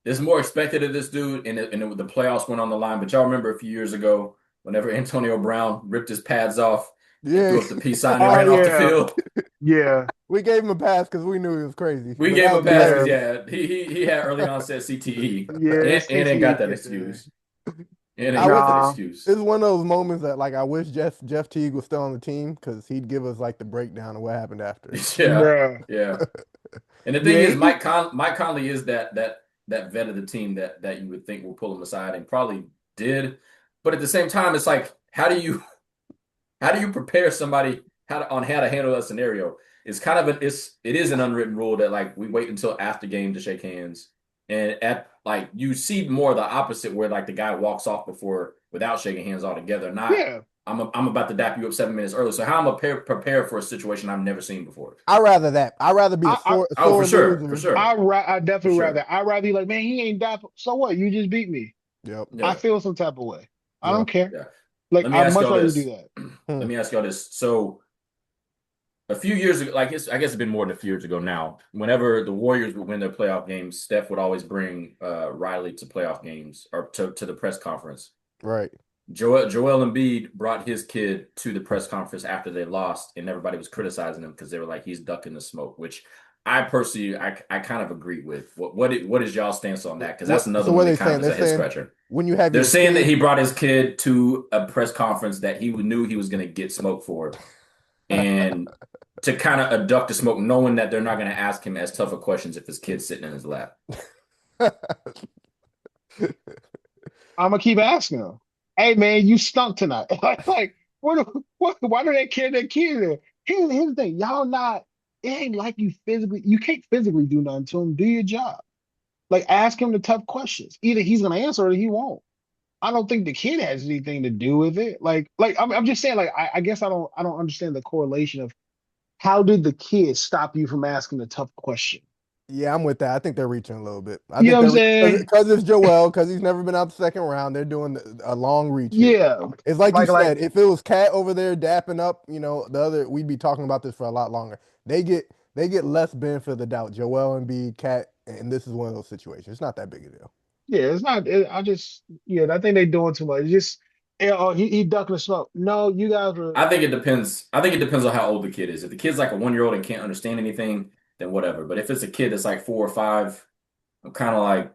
it's more expected of this dude, and the playoffs went on the line. But y'all remember a few years ago, whenever Antonio Brown ripped his pads off and Yeah. threw up the peace sign and Oh ran off the yeah. field. Yeah. We gave him a pass because we knew he was crazy, We but gave that him a was pass because Yeah. hilarious. yeah, he had early onset CTE, Yeah, and ain't CTE got that kicked in. excuse. And ain't I got would. that Nah. excuse. It's one of those moments that like I wish Jeff Teague was still on the team because he'd give us like the breakdown of what happened after. Yeah, Bruh. yeah. And the thing Yeah, is, Mike Conley is that vet of the team that you would think will pull him aside and probably did. But at the same time, it's like, how do you prepare somebody on how to handle that scenario? It's kind of it is an unwritten rule that like we wait until after game to shake hands, and at like you see more of the opposite where like the guy walks off before without shaking hands altogether. Not yeah. I'm about to dap you up 7 minutes early. So how am I prepare for a situation I've never seen before? I rather that. I rather be a I Oh, for sore sure, for loser. sure, I for definitely sure. rather. I'd rather be like, man, he ain't that. So what? You just beat me. Yep. I Yeah, feel some type of way. I don't Yep. care. yeah. Like Let me I'd ask much y'all rather you do this. that. Hmm. Let me ask y'all this. So a few years ago, like I guess it's been more than a few years ago now. Whenever the Warriors would win their playoff games, Steph would always bring Riley to playoff games or to the press conference. Right. Joel Embiid brought his kid to the press conference after they lost, and everybody was criticizing him because they were like, he's ducking the smoke, which I personally I kind of agree with. What is y'all stance on that? Because that's another So what one are that they kind saying? of is They're a head saying scratcher. when you have They're your saying that kid. he brought his kid to a press conference that he knew he was going to get smoked for, and to kind of abduct the smoke, knowing that they're not going to ask him as tough of questions if his kid's sitting in his lap. I'm gonna keep asking him. Hey man, you stunk tonight. Like what? Why do they care that kid there? Here's the thing, y'all not. It ain't like you can't physically do nothing to him. Do your job. Like ask him the tough questions. Either he's gonna answer or he won't. I don't think the kid has anything to do with it. Like I'm just saying. Like I guess I don't understand the correlation of how did the kid stop you from asking the tough question. Yeah, I'm with that. I think they're reaching a little bit. I You know think what I'm they're saying? because it's Joel, because he's never been out the second round. They're doing a long reach here. Yeah. It's like you Like said, if it was Cat over there dapping up, the other, we'd be talking about this for a lot longer. They get less benefit of the doubt. Joel Embiid, Cat, and this is one of those situations. It's not that big a deal. yeah, it's not. I just yeah, I think they're doing too much. It's just oh, he ducking the smoke. No, you guys are. I think it depends. I think it depends on how old the kid is. If the kid's like a 1 year old and can't understand anything, then whatever. But if it's a kid that's like 4 or 5, I'm kind of like,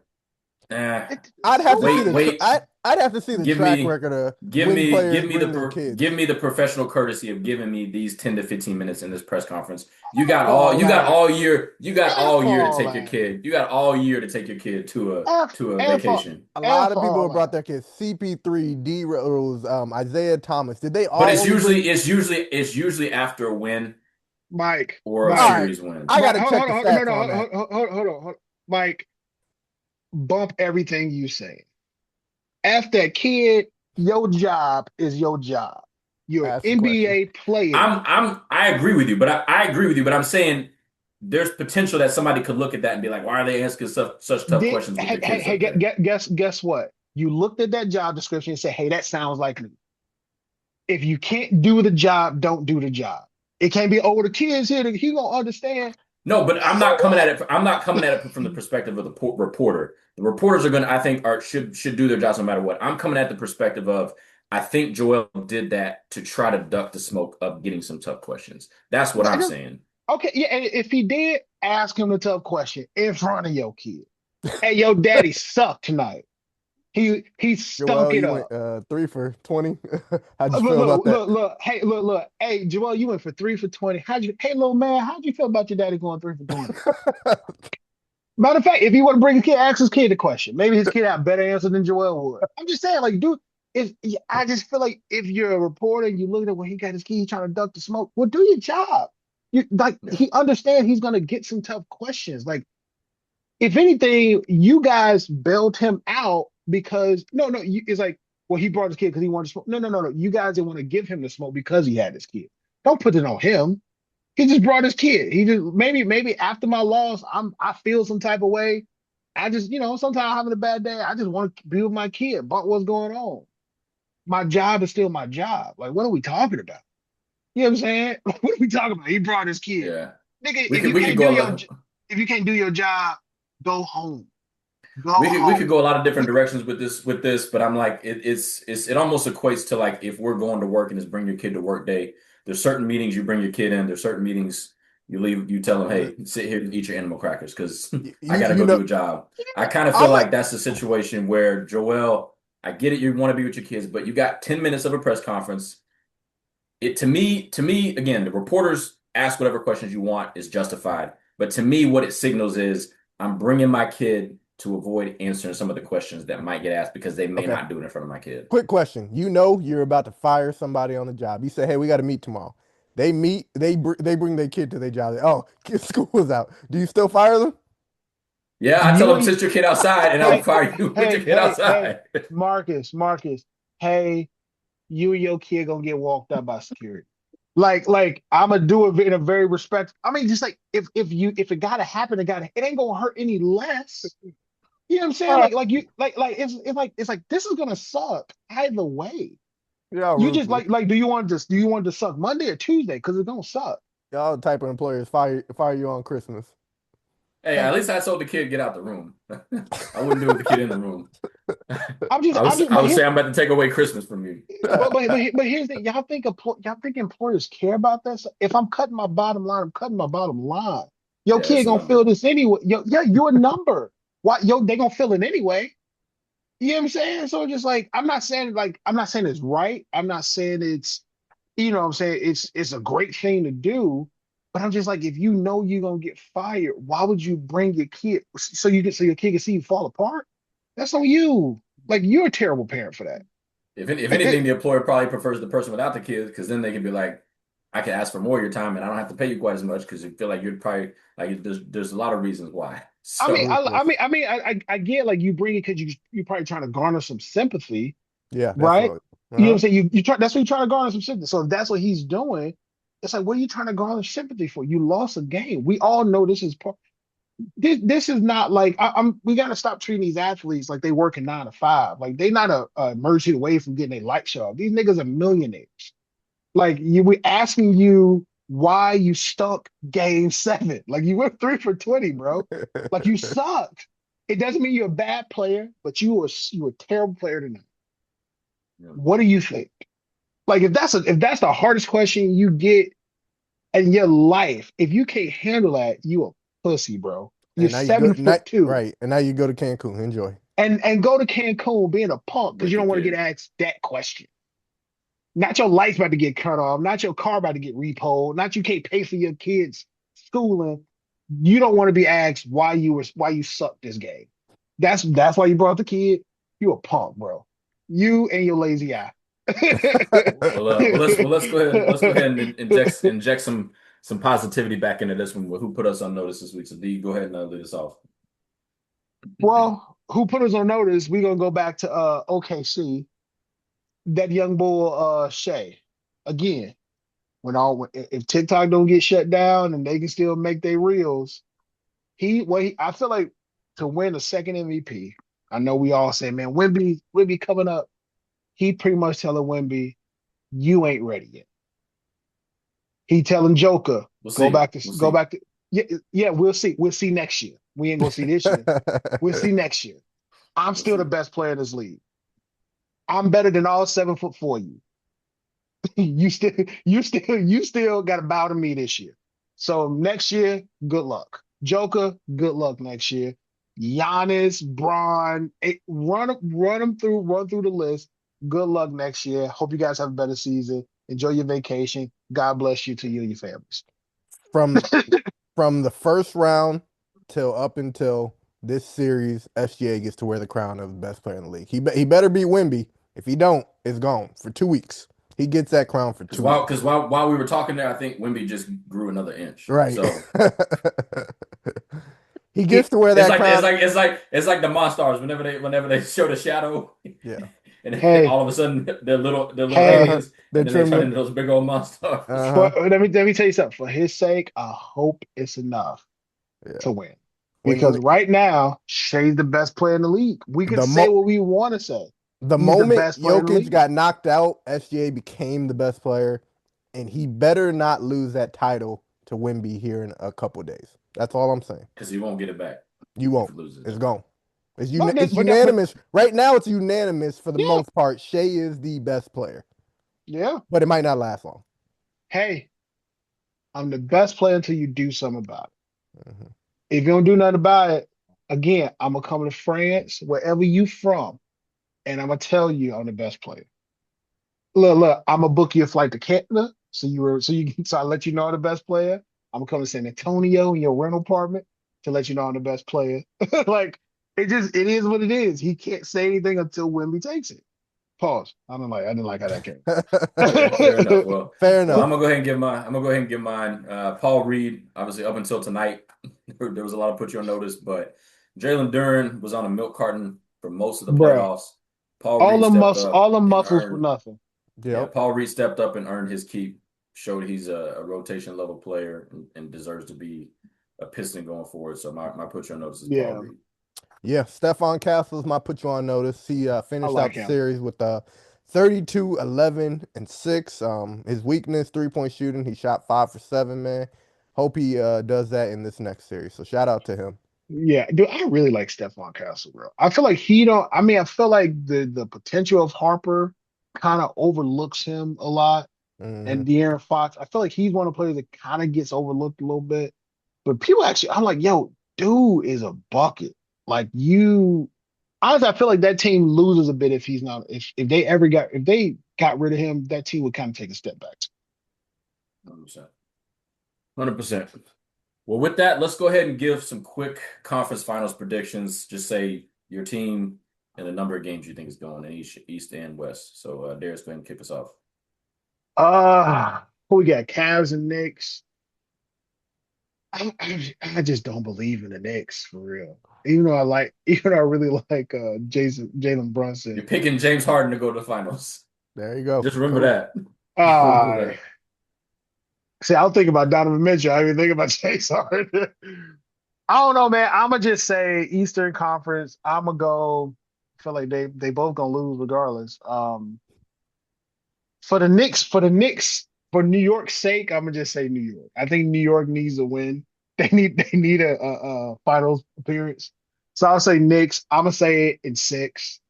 eh. I'd have to see Wait, What? the wait. I'd have to see the Give track me, record of give when me, players bring their kids. give me the professional courtesy of giving me these 10 to 15 minutes in this press conference. All You got that. all year. You got F all year to all take your that. kid. You got all year to take your kid to a F vacation. A lot F of people all have brought that. their kids. CP3, D Rose, Isaiah Thomas. Did they But all only bring? it's usually after a win Mike, or a All Mike, right, series win. I got Mike. to Hold, check hold, the hold, no, stats no, on that. hold on. Mike, bump everything you say. F that kid. Your job is your job. You're an Ask the question. NBA player. I agree with you, but I agree with you, but I'm saying there's potential that somebody could look at that and be like, why are they asking such tough Did questions with hey, their hey, kids hey up there? guess what? You looked at that job description and said, "Hey, that sounds like me." If you can't do the job, don't do the job. It can't be, oh, the kid's here. He gonna understand. No, but I'm So not coming at what? it. I'm not coming at it from the perspective of the reporter. The reporters are going to, I think, should do their jobs no matter what. I'm coming at the perspective of, I think Joel did that to try to duck the smoke of getting some tough questions. That's what I'm saying. Okay, yeah. And if he did, ask him the tough question in front of your kid. Hey, your daddy sucked tonight. He stunk Joel, it you went up. 3 for 20. How'd you Look, feel about look, that? look, look. Hey, look. Hey, Joel, you went for 3 for 20. Hey, little man, how'd you feel about your daddy going 3 for 20? Matter of fact, if you want to bring a kid, ask his kid the question. Maybe his kid have a better answer than Joel would. I'm just saying, like, dude, if I just feel like if you're a reporter and you look at when he got his key, he trying to duck the smoke, well, do your job. You like Yeah. he understands he's gonna get some tough questions. Like, if anything, you guys bailed him out because it's like, well, he brought his kid because he wanted to smoke. No. You guys didn't want to give him the smoke because he had his kid. Don't put it on him. He just brought his kid. He just maybe after my loss, I feel some type of way. I just, sometimes I'm having a bad day. I just want to be with my kid. But what's going on? My job is still my job. Like, what are we talking about? You know what I'm saying? What are we talking about? He brought his kid. Yeah. Nigga, We could go if you can't do your job, go home. Go we could home. go a lot of different directions with this, but I'm like it almost equates to like if we're going to work and it's bring your kid to work day, there's certain meetings you bring your kid in, there's certain meetings you tell them, hey, sit here and eat your animal crackers because I You gotta you go know, do a job. I kind of feel I'm a, like that's the situation where Joel, I get it, you want to be with your kids, but you got 10 minutes of a press conference. It to me, again, the reporters ask whatever questions you want is justified. But to me, what it signals is I'm bringing my kid to avoid answering some of the questions that might get asked because they may okay. not do it in front of my kid. Quick question. You know you're about to fire somebody on the job. You say, "Hey, we got to meet tomorrow." They meet. They bring their kid to their job. Oh, school is out. Do you still fire them? Yeah, I tell you them and sit your kid outside, and I'll hey, fire you with your kid hey, outside. Marcus, hey, you and your kid gonna get walked up by security. Like I'm gonna do it in a very respect. I mean, just like if it gotta happen, it ain't gonna hurt any less. You know what I'm saying? Like you it's like this is gonna suck either way. Y'all You just ruthless. do you want to suck Monday or Tuesday? Because it's gonna suck. Y'all the type of employers fire you on Christmas. Hey, at least I told the kid get out the room. I wouldn't do it with the kid in the room. I But would here say I'm about to take away Christmas from you. but here's the y'all think employers care about this? If I'm cutting my bottom line, I'm cutting my bottom line. Your Yeah, it's kid a gonna feel number. this anyway. Yeah, you're a number. Why they gonna feel it anyway? You know what I'm saying? So just like I'm not saying it's right. I'm not saying it's what I'm saying it's a great thing to do. But I'm just like, if you know you're gonna get fired, why would you bring your kid so your kid can see you fall apart? That's on you. Like you're a terrible parent for that. If Like anything, the employer probably prefers the person without the kids because then they can be like, I can ask for more of your time and I don't have to pay you quite as much because you feel like you're probably like there's a lot of reasons why. I mean, So I Ruthless. mean, I mean, I get like you bring it because you're probably trying to garner some sympathy, Yeah, that's right? all. You know what I'm Uh-huh. saying? You try that's what you're trying to garner some sympathy. So if that's what he's doing, it's like, what are you trying to garner sympathy for? You lost a game. We all know this is part. This is not like I'm. We got to stop treating these athletes like they working 9 to 5. Like they not a emergency away from getting a light show. These niggas are millionaires. Like we asking you why you stunk game 7. Like you went 3 for 20, bro. Like you sucked. It doesn't mean you're a bad player, but you were a terrible player tonight. yeah. What do you think? Like if that's the hardest question you get in your life, if you can't handle that, you a pussy, bro. You're And now you seven go foot two. right, and now you go to Cancun. Enjoy. And go to Cancun being a punk because With you your don't want to get kid. asked that question. Not your lights about to get cut off, not your car about to get repoed, not you can't pay for your kids' schooling. You don't want to be asked why you sucked this game. That's why you brought the kid. You a punk, bro. You and your lazy eye. Let's go ahead. Let's go ahead and inject some positivity back into this one. Who put us on notice this week? So D, go ahead and lead us off. Well, who put us on notice? We're gonna go back to OKC. That young boy Shay. Again, if TikTok don't get shut down and they can still make their reels, I feel like to win a second MVP. I know we all say, man, Wimby coming up. He pretty much telling Wimby, you ain't ready yet. He telling Joker, We'll see. We'll go see. back to yeah, yeah, we'll see. We'll see next year. We ain't gonna see this year. We'll see next year. I'm We'll still the see. best player in this league. I'm better than all 7 foot for you. You still got to bow to me this year. So next year, good luck. Joker, good luck next year. Giannis, Braun, run through the list. Good luck next year. Hope you guys have a better season. Enjoy your vacation. God bless you to you and your families. from from the first round till up until this series, SGA gets to wear the crown of the best player in the league. He better beat Wemby. If he don't, it's gone for 2 weeks. He gets that crown for 2 weeks. Because while we were talking there, I think Wemby just grew another inch. Right. So he gets to wear that crown. It's like the Monstars whenever they show the shadow. Yeah. And Hey, all of a sudden they're little hey, aliens, and then they turn into those big old monsters. let me tell you something. For his sake, I hope it's enough Yeah. to win. When Because right now, Shea's the best player in the league. We could say what we want to say. the He's the moment best player in the Jokic league. got knocked out, SGA became the best player, and he better not lose that title to Wemby here in a couple of days. That's all I'm saying. Because he won't get it back. You won't. If he loses. It's gone. It's But unanimous. Right now, it's unanimous for the Yeah. most part. Shea is the best player, yeah. but it might not last long. Hey, I'm the best player until you do something about it. Mhm. If you don't do nothing about it, again, I'm gonna come to France, wherever you from, and I'm gonna tell you I'm the best player. Look, I'm gonna book you a flight to Canada, so I let you know I'm the best player. I'm gonna come to San Antonio in your rental apartment to let you know I'm the best player. Like it is what it is. He can't say anything until Wemby takes it. Pause. I didn't like how that came. Fair enough. Well, Fair I'm enough. gonna go ahead and give mine. Paul Reed, obviously up until tonight, there was a lot of put you on notice, but Jalen Duren was on a milk carton for most of the Bruh. playoffs. Paul Reed stepped up All the and muscles for earned. nothing. Yeah, Yep. Paul Reed stepped up and earned his keep. Showed he's a rotation level player and deserves to be a Piston going forward. So my put you on notice is Paul Yeah, Reed. Yeah. Stephon Castles might put you on notice. He I finished out like the him. series with 32, 11, and 6. His weakness, 3-point shooting. He shot 5 for 7, man. Hope he does that in this next series. So shout out to him. Yeah, dude, I really like Stephon Castle, bro. I feel like he don't. I mean, I feel like the potential of Harper kind of overlooks him a lot, Hmm. and De'Aaron Fox. I feel like he's one of the players that kind of gets overlooked a little bit. But people actually, I'm like, yo, dude is a bucket. Like you, honestly, I feel like that team loses a bit if he's not. If they got rid of him, that team would kind of take a step back. 100%. 100%. Well, with that, let's go ahead and give some quick conference finals predictions. Just say your team and the number of games you think is going in East and West. So, Darius, go ahead and kick us off. Who we got? Cavs and Knicks. I just don't believe in the Knicks for real. Even though I really like Jalen You're Brunson. picking James Harden to go to the finals. There you go. Just remember Cool. that. Uh See, I'll think about Donovan Mitchell. I even think about Chase Harden. I don't know, man. I'ma just say Eastern Conference. I'ma go. I feel like they both gonna lose regardless. For New York's sake, I'm gonna just say New York. I think New York needs a win. They need a finals appearance. So I'll say Knicks. I'm gonna say it in 6.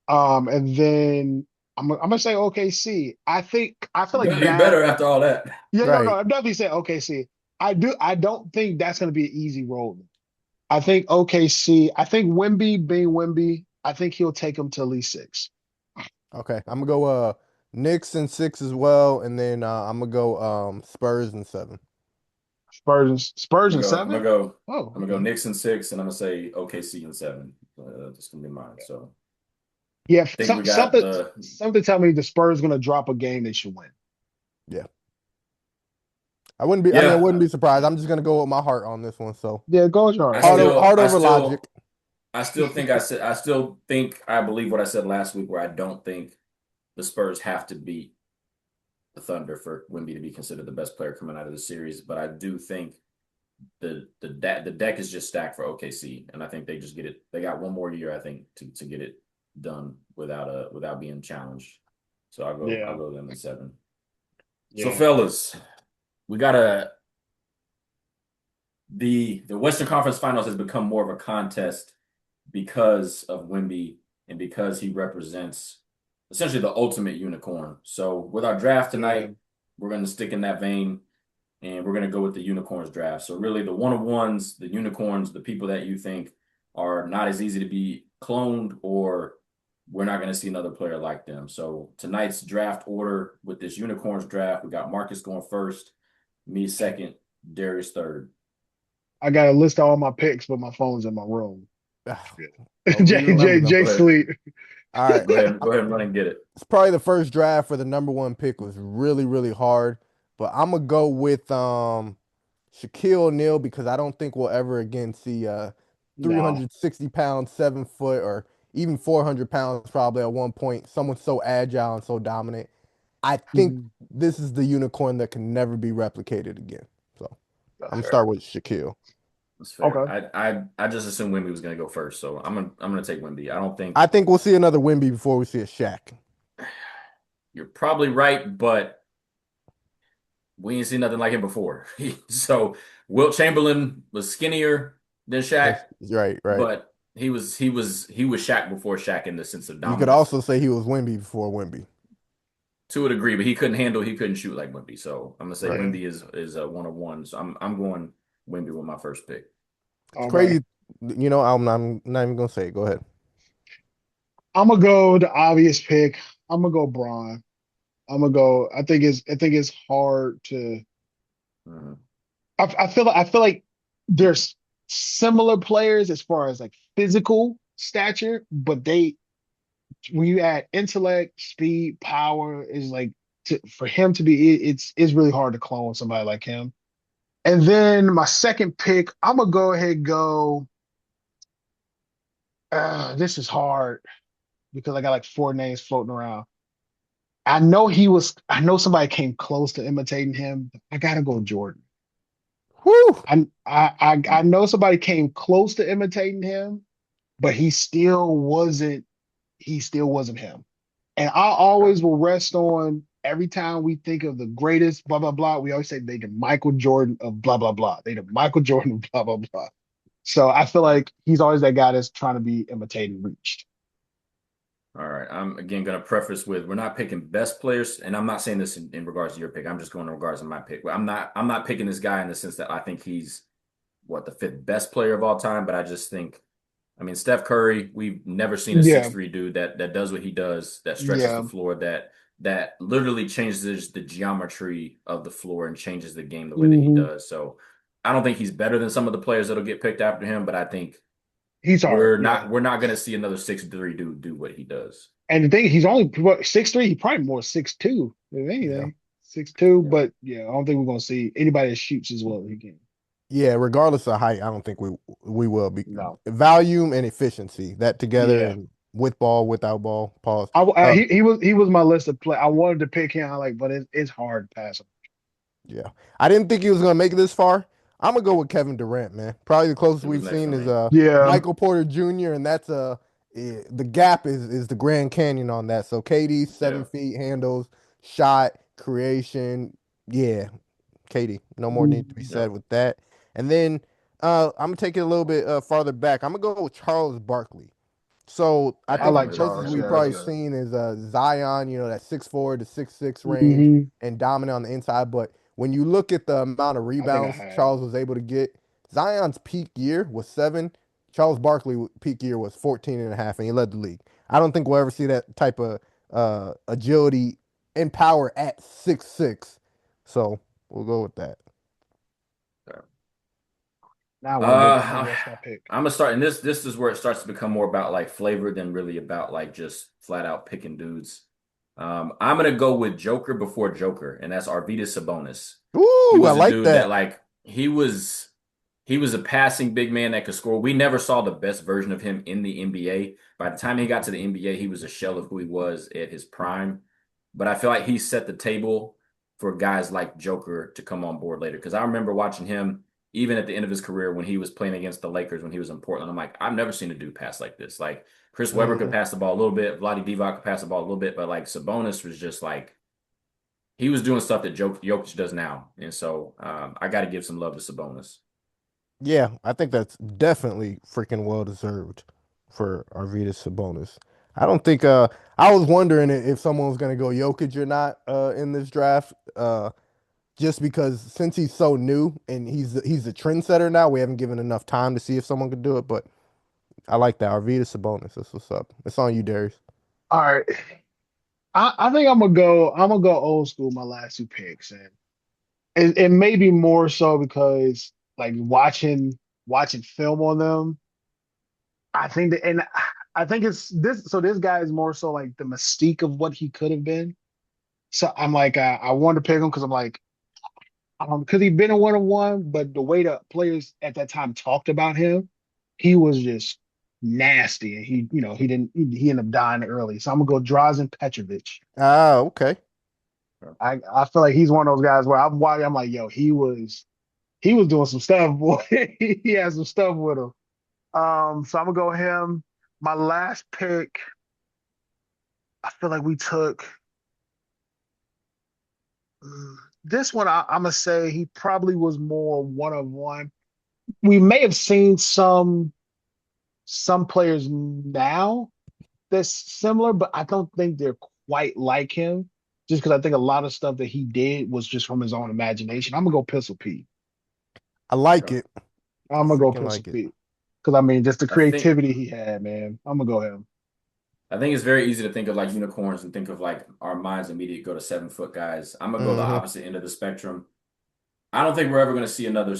And then I'm gonna say OKC. I feel like You that. better after all that. Yeah, no, Right. I'm definitely saying OKC. I don't think that's gonna be an easy road. I think OKC. I think Wemby being Wemby. I think he'll take them to at least 6. Okay. I'm gonna go Knicks in 6 as well, and then I'm gonna go Spurs in 7. Spurs I'm and gonna go. I'm gonna 7. go. Oh, I'm gonna go okay. Knicks in 6, and I'm gonna say OKC in 7. That's gonna be mine. So Yeah, I think we got the. something tell me the Spurs gonna drop a game they should win. Yeah. I mean, I Yeah, wouldn't be surprised. I'm just gonna go with my heart on this one. So Yeah, go with your I heart. heart Hey, over, still, heart I over logic. still, I still think I still think I believe what I said last week, where I don't think the Spurs have to beat the Thunder for Wemby to be considered the best player coming out of the series. But I do think the deck is just stacked for OKC, and I think they just get it. They got one more year, I think, to get it done without being challenged. So I'll yeah, go them in 7. So yeah, fellas, we got the Western Conference Finals has become more of a contest because of Wemby and because he represents essentially the ultimate unicorn. So with our draft yeah, tonight, we're going to stick in that vein and we're going to go with the unicorns draft. So really the one-of-ones, the unicorns, the people that you think are not as easy to be cloned or we're not going to see another player like them. So tonight's draft order with this unicorns draft, we got Marcus going first, me second, Darius third. I got to list all my picks, but my phone's in my room. Hopefully you remember them. Jay Go ahead. sleep. All right. Go ahead and run and get it. It's probably the first draft for the number one pick was really, really hard. But I'm gonna go with Shaquille O'Neal because I don't think we'll ever again see No. 360 pounds, 7 foot, or even 400 pounds probably at one point. Someone so agile and so dominant. I think Mhm. this is the unicorn that can never be replicated again. So I'm That's gonna fair. start with Shaquille. That's fair. Okay. I just assumed Wemby was gonna go first, so I'm gonna take Wemby. I don't think I think we'll see another Wemby before we see a Shaq. you're probably right, but we ain't seen nothing like him before. So Wilt Chamberlain was skinnier than Shaq, That's right, right. but he was Shaq before Shaq in the sense of You could dominance also say he was Wemby before Wemby. to a degree, but he couldn't shoot like Wemby. So I'm gonna say Right. Yeah. Wemby is a 1 of 1. So I'm going Wemby with my first pick. It's All right. crazy. I'm not even gonna say it. Go ahead. I'm gonna go the obvious pick. I'm gonna go Braun. I'm gonna go. I think it's hard to. Mhm. I feel like there's similar players as far as like physical stature, but they when you add intellect, speed, power, is like for him to be it's really hard to clone somebody like him. And then my second pick, I'm gonna go ahead and go. This is hard because I got like four names floating around. I know somebody came close to imitating him. I gotta go Jordan. Whew. I know somebody came close to imitating him, but he still wasn't him. And I always will rest on every time we think of the greatest blah blah blah, we always say they the Michael Jordan of blah blah blah. They the Michael Jordan of blah blah blah. So I feel like he's always that guy that's trying to be imitated, reached. All right. I'm again going to preface with we're not picking best players, and I'm not saying this in regards to your pick. I'm just going in regards to my pick. I'm not picking this guy in the sense that I think he's what the fifth best player of all time, but I just think I mean Steph Curry, we've never seen a Yeah, 6'3" dude that does what he does, that stretches the yeah. floor, that literally changes the geometry of the floor and changes the game the way that he Hmm. does. So I don't think he's better than some of the players that'll get picked after him, but I think He's hard. Yeah. we're not going to see another 6'3" dude do what he does. And the thing, he's only what, 6'3", he probably more 6'2", if Yeah. anything. 6'2", Yeah. but yeah, I don't think we're gonna see anybody that shoots as well as he can. Yeah. Regardless of height, I don't think we will be No. volume and efficiency that together Yeah. and with ball, without ball. Pause. He was my list of play. I wanted to pick him, but it's hard to pass him. Yeah. I didn't think he was gonna make it this far. I'm gonna go with Kevin Durant, man. Probably the closest He was we've next for seen is me. Yeah. Michael Porter Jr. and that's the gap is the Grand Canyon on that. So KD Yeah. 7 feet handles, shot, creation. Yeah, KD. No more need to be Mhm. Yep. said with that. And then I'm gonna take it a little bit farther back. I'm gonna go with Charles Barkley. So I Yeah, I I'm think the like with it. closest Charles. Yeah, we've Yeah, that's probably good. seen is Zion, that 6'4" to 6'6" range Hmm. and dominant on the inside. But when you look at the amount of I think I rebounds had him. Charles was able to get, Zion's peak year was 7. Charles Barkley peak year was 14 and a half, and he led the league. I don't think we'll ever see that type of agility and power at 6'6". So we'll go with that. Now I want to Uh, guess my pick. I'm gonna start, and this is where it starts to become more about like flavor than really about like just flat out picking dudes. I'm gonna go with Joker before Joker, and that's Arvydas Sabonis. He Ooh, I was a like dude that that. like he was a passing big man that could score. We never saw the best version of him in the NBA. By the time he got to the NBA, he was a shell of who he was at his prime. But I feel like he set the table for guys like Joker to come on board later. Because I remember watching him even at the end of his career when he was playing against the Lakers when he was in Portland. I'm like, I've never seen a dude pass like this. Like Chris Webber could Hmm. pass the ball a little bit, Vlade Divac could pass the ball a little bit, but like Sabonis was just like he was doing stuff that Jokic does now. And so I got to give some love to Sabonis. Yeah, I think that's definitely freaking well deserved for Arvydas Sabonis. I don't think I was wondering if someone was gonna go Jokic or not in this draft. Just because since he's so new and he's a trendsetter now, we haven't given enough time to see if someone could do it. But I like that. Arvydas Sabonis. That's what's up. It's on you, Darius. All right. I think I'm gonna go old school. My last two picks, and it may be more so because like watching film on them. I think that, and I think it's this. So this guy is more so like the mystique of what he could have been. So I'm like, I wanted to pick him because I'm like, because he'd been a one-on-one, but the way the players at that time talked about him, he was just nasty, and he didn't he ended up dying early. So I'm gonna go Drazen Petrovic. Ah, okay. I feel like he's one of those guys where I'm watching, I'm like, yo, he was doing some stuff, boy. He had some stuff with him. So I'm gonna go him. My last pick, I feel like we took this one. I'm gonna say he probably was more one of one. We may have seen some players now that's similar, but I don't think they're quite like him. Just because I think a lot of stuff that he did was just from his own imagination. I'm gonna go Pistol Pete. I like it. I I'm gonna go freaking Pistol like it. Pete. Because I mean, just the I think creativity he had, man. I'm gonna go him. I think it's very easy to think of like unicorns and think of like our minds immediately go to 7 foot guys. I'm gonna go the Hmm. opposite end of the spectrum. I don't think we're ever gonna see another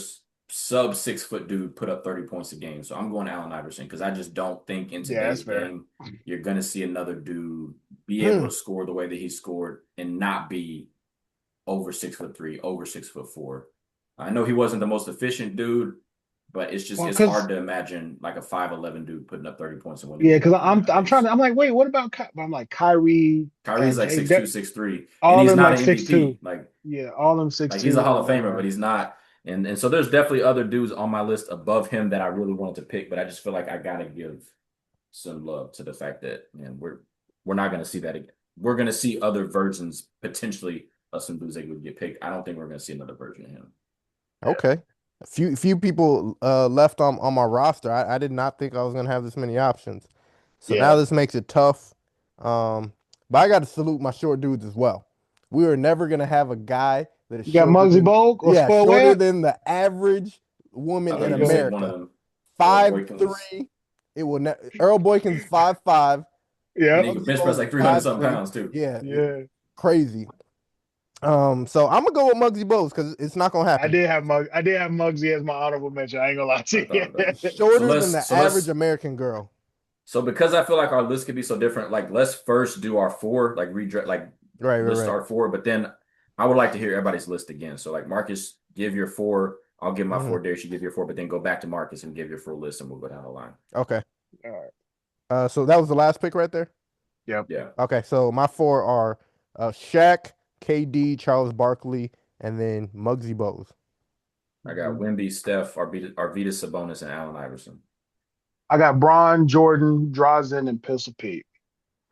sub 6 foot dude put up 30 points a game. So I'm going Allen Iverson because I just don't think in Yeah, that's today's fair. game you're gonna see another dude be able Hmm. to score the way that he scored and not be over 6'3", over 6'4". I know he wasn't the most efficient dude, but Well, it's because hard to imagine like a 5'11" dude putting up 30 points and winning yeah, you because like three I'm trying games. to. I'm like, wait, what about? But I'm like Kyrie, Kyrie's like Jay, 6'2", 6'3", and all he's them not like an 6'2". MVP. Yeah, all them six Like he's a two Hall of and Famer, but he's not. And so there's definitely other dudes on my list above him that I really wanted to pick, but I just feel like I gotta give some love to the fact that man, we're not gonna see that again. We're gonna see other versions potentially of some dudes that would get picked. I don't think we're gonna see another version of him. Okay. A few people left on my roster. I did not think I was gonna have this many options. So now yeah. this makes it tough. But I got to salute my short dudes as well. We are never gonna have a guy that is You got Muggsy Bogues or Spud shorter Webb? than the average I woman There thought in you you were gonna say go. one of America. them. Earl Five Boykins was, three. It will Earl Boykins is 5'5". and Yep. he could Muggsy bench press Bogues like is 300 five something three. pounds too. Yeah, Yeah. crazy. So I'm gonna go with Muggsy Bogues because it's not gonna happen. I did have Muggsy as my honorable mention. I ain't gonna lie I to thought you. of that. So Shorter than let's the so average let's American girl. so because I feel like our list could be so different, like let's first do our four, like redraft, like Right, right, list right. our four, but then I would like to hear everybody's list again. So like Marcus, give your four. I'll give my Hmm. four. Darius, you give your four, but then go back to Marcus and give your full list, and we'll go down the line. Okay. All right. So that was the last pick right there. Yep. Yeah, Okay, so my four are Shaq, KD, Charles Barkley, and then Muggsy Bogues. I got Mhm. Wemby, Steph, Arvidas Sabonis, and Allen Iverson. I got Bron, Jordan, Drazen, and Pistol Pete.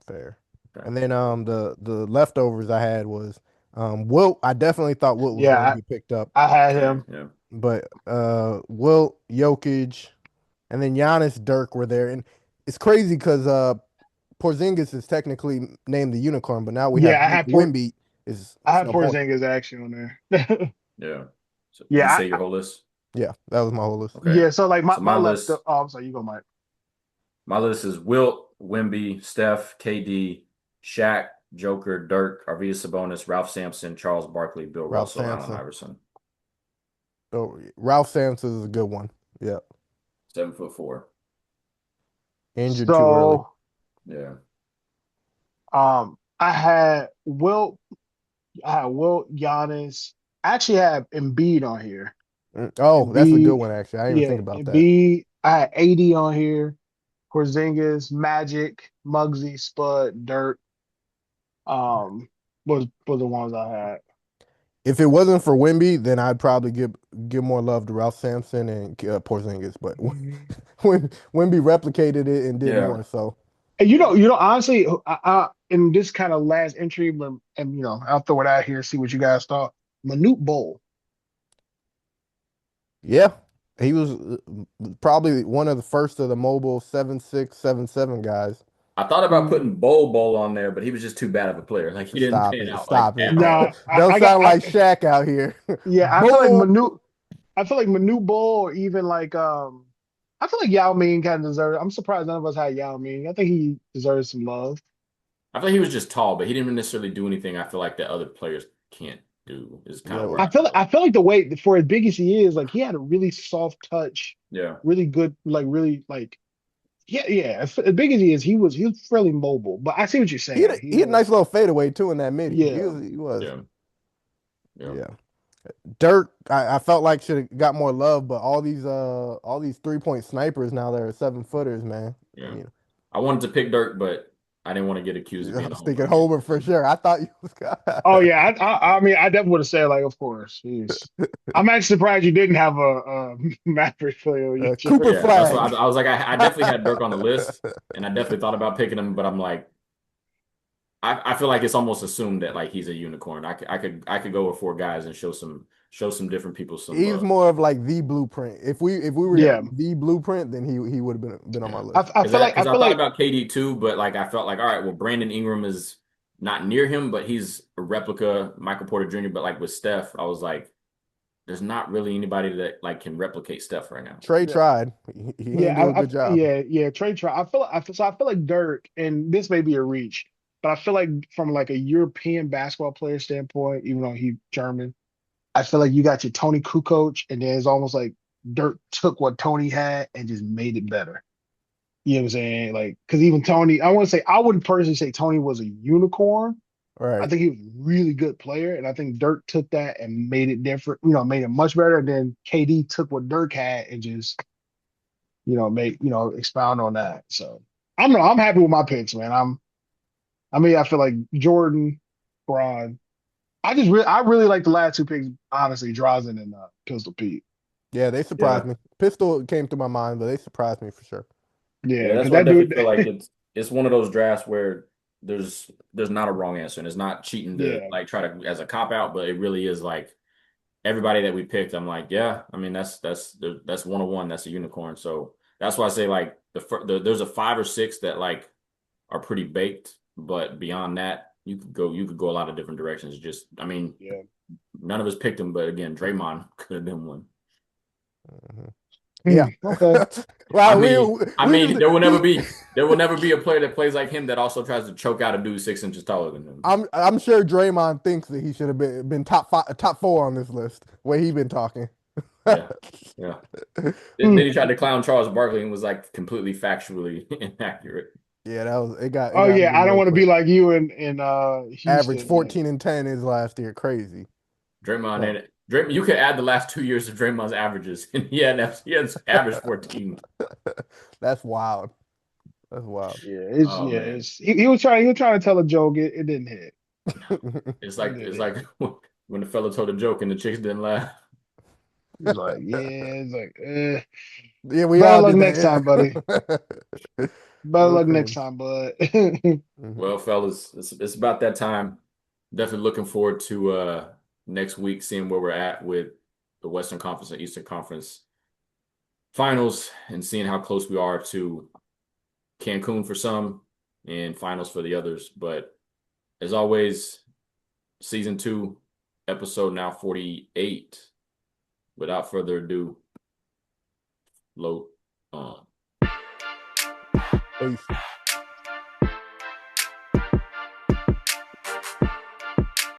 Fair. Okay. And then the leftovers I had was Wilt. I definitely thought Wilt was going to Yeah, be picked up, I had Same. him. Yeah. but Wilt, Jokic, and then Giannis, Dirk were there, and it's crazy because Porzingis is technically named the unicorn, but now we have Yeah, Wimby. Is I it's had no point. Porzingis actually on there. Yeah. So did you Yeah, say your whole list? Yeah, that was my whole list. Okay. yeah. So like my, So my left. Oh, I'm sorry. You go, Mike. my list is Wilt, Wemby, Steph, KD, Shaq, Joker, Dirk, Arvidas Sabonis, Ralph Sampson, Charles Barkley, Bill Ralph Russell, Allen Sampson. Iverson. So Ralph Sampson is a good one. Yeah, 7'4". injured too early. So Yeah. I had Wilt. I had Wilt, Giannis. I actually have Embiid on here. Oh, that's a good Embiid, one actually. I didn't even yeah, think about that. Embiid. I had 80 on here. Porzingis, Magic, Muggsy, Spud, Dirk. Um, was the ones I had. If it wasn't for Wimby, then I'd probably give more love to Ralph Sampson and Porzingis. But when Wimby replicated it and did Yeah. more, so And honestly, in this kind of last entry, and I'll throw it out here, see what you guys thought. Manute Bol. yeah, he was probably one of the first of the mobile 7'6", 7'7" guys. I thought about Mm, putting Bowl on there, but he was just too bad of a player. Like he didn't Stop pan it, out like stop it. at all. No, Don't sound like Shaq out here. yeah, Boom. I feel like Manute Bol, or even like I feel like Yao Ming kind of deserves. I'm surprised none of us had Yao Ming. I think he deserves some love. I feel like he was just tall, but he didn't necessarily do anything I feel like that other players can't do is kind Yeah, of where I felt. I feel like the way for as big as he is, like he had a really soft touch, Yeah, really good, like really like yeah. As big as he was fairly mobile. But I see what you're saying. He he had a nice was little fadeaway too in that midi. yeah. He was. yeah, yeah, Yeah. Dirk, I felt like should have got more love, but all these 3-point snipers now that are 7-footers, man. I yeah. mean, I wanted to pick Dirk, but I didn't want to get accused of I being a was homer thinking again. Homer for sure. I thought you was Oh yeah, I mean I definitely would have said like of course. He's I'm actually surprised you didn't have a Maverick player on your Cooper jersey. Yeah, that's what Flag. I was like. I definitely had Dirk on the list, and I definitely thought about picking him, but I'm like, I feel like it's almost assumed that like he's a unicorn. I could go with four guys and show some different people some He's love. more of like the blueprint. If we were Yeah. doing the blueprint, then he would have been on my Yeah, list. I because I feel thought like about KD too, but like I felt like all right, well, Brandon Ingram is not near him, but he's a replica Michael Porter Jr. But like with Steph, I was like, there's not really anybody that like can replicate Steph right now. Trey yeah. tried. He didn't do a good job. Yeah, Trey try. I feel like Dirk, and this may be a reach, but I feel like from like a European basketball player standpoint, even though he's German, I feel like you got your Tony Kukoc, and then it's almost like Dirk took what Tony had and just made it better. You know what I'm saying? Like, because even Tony, I wouldn't personally say Tony was a unicorn. I Right. think he was a really good player, and I think Dirk took that and made it different. You know, made it much better. And then KD took what Dirk had and just make expound on that. So I don't know. I'm happy with my picks, man. I feel like Jordan, Braun. I really like the last two picks, honestly, Drazen and Pistol Pete. Yeah, they surprised Yeah, me. Pistol came to my mind, but they surprised me for sure. yeah, Yeah, that's because why I that definitely dude. feel like it's one of those drafts where there's not a wrong answer, and it's not cheating to Yeah, like try to as a cop out, but it really is like everybody that we picked. I'm like, yeah, I mean that's 101, that's a unicorn. So that's why I say like there's a five or six that like are pretty baked, but beyond that, you could go a lot of different directions. Just I mean, yeah. none of us picked him, but again, Draymond could have been one. Mhm. Yeah. Okay. I Well, mean, I we mean, just we there will never be a player that plays like him that also tries to choke out a dude 6 inches taller than him. I'm sure Draymond thinks that he should have been top four on this list. Where he been talking. Yeah, yeah. Then Hmm. he tried to clown Charles Barkley and was like completely factually inaccurate. Yeah, it Oh got yeah, good I don't real want to be quick. like you in Average Houston. Like 14 and 10 his last year. Crazy. Draymond no. and Draymond, you could add the last 2 years of Draymond's averages, and he has averaged 14. That's wild. That's wild. Oh man, he was trying to tell a joke. It didn't hit. It didn't it's hit. like when the fella told a joke and the chicks didn't laugh. He's like, yeah, it's like, Yeah, we better all luck did next time, buddy. that. Yeah. Better No luck next cringe. time, bud. Mhm. Well, fellas, it's about that time. Definitely looking forward to next week, seeing where we're at with the Western Conference and Eastern Conference finals, and seeing how close we are to Cancun for some and finals for the others. But as always, season two, episode now 48. Without further ado, load on. Peace.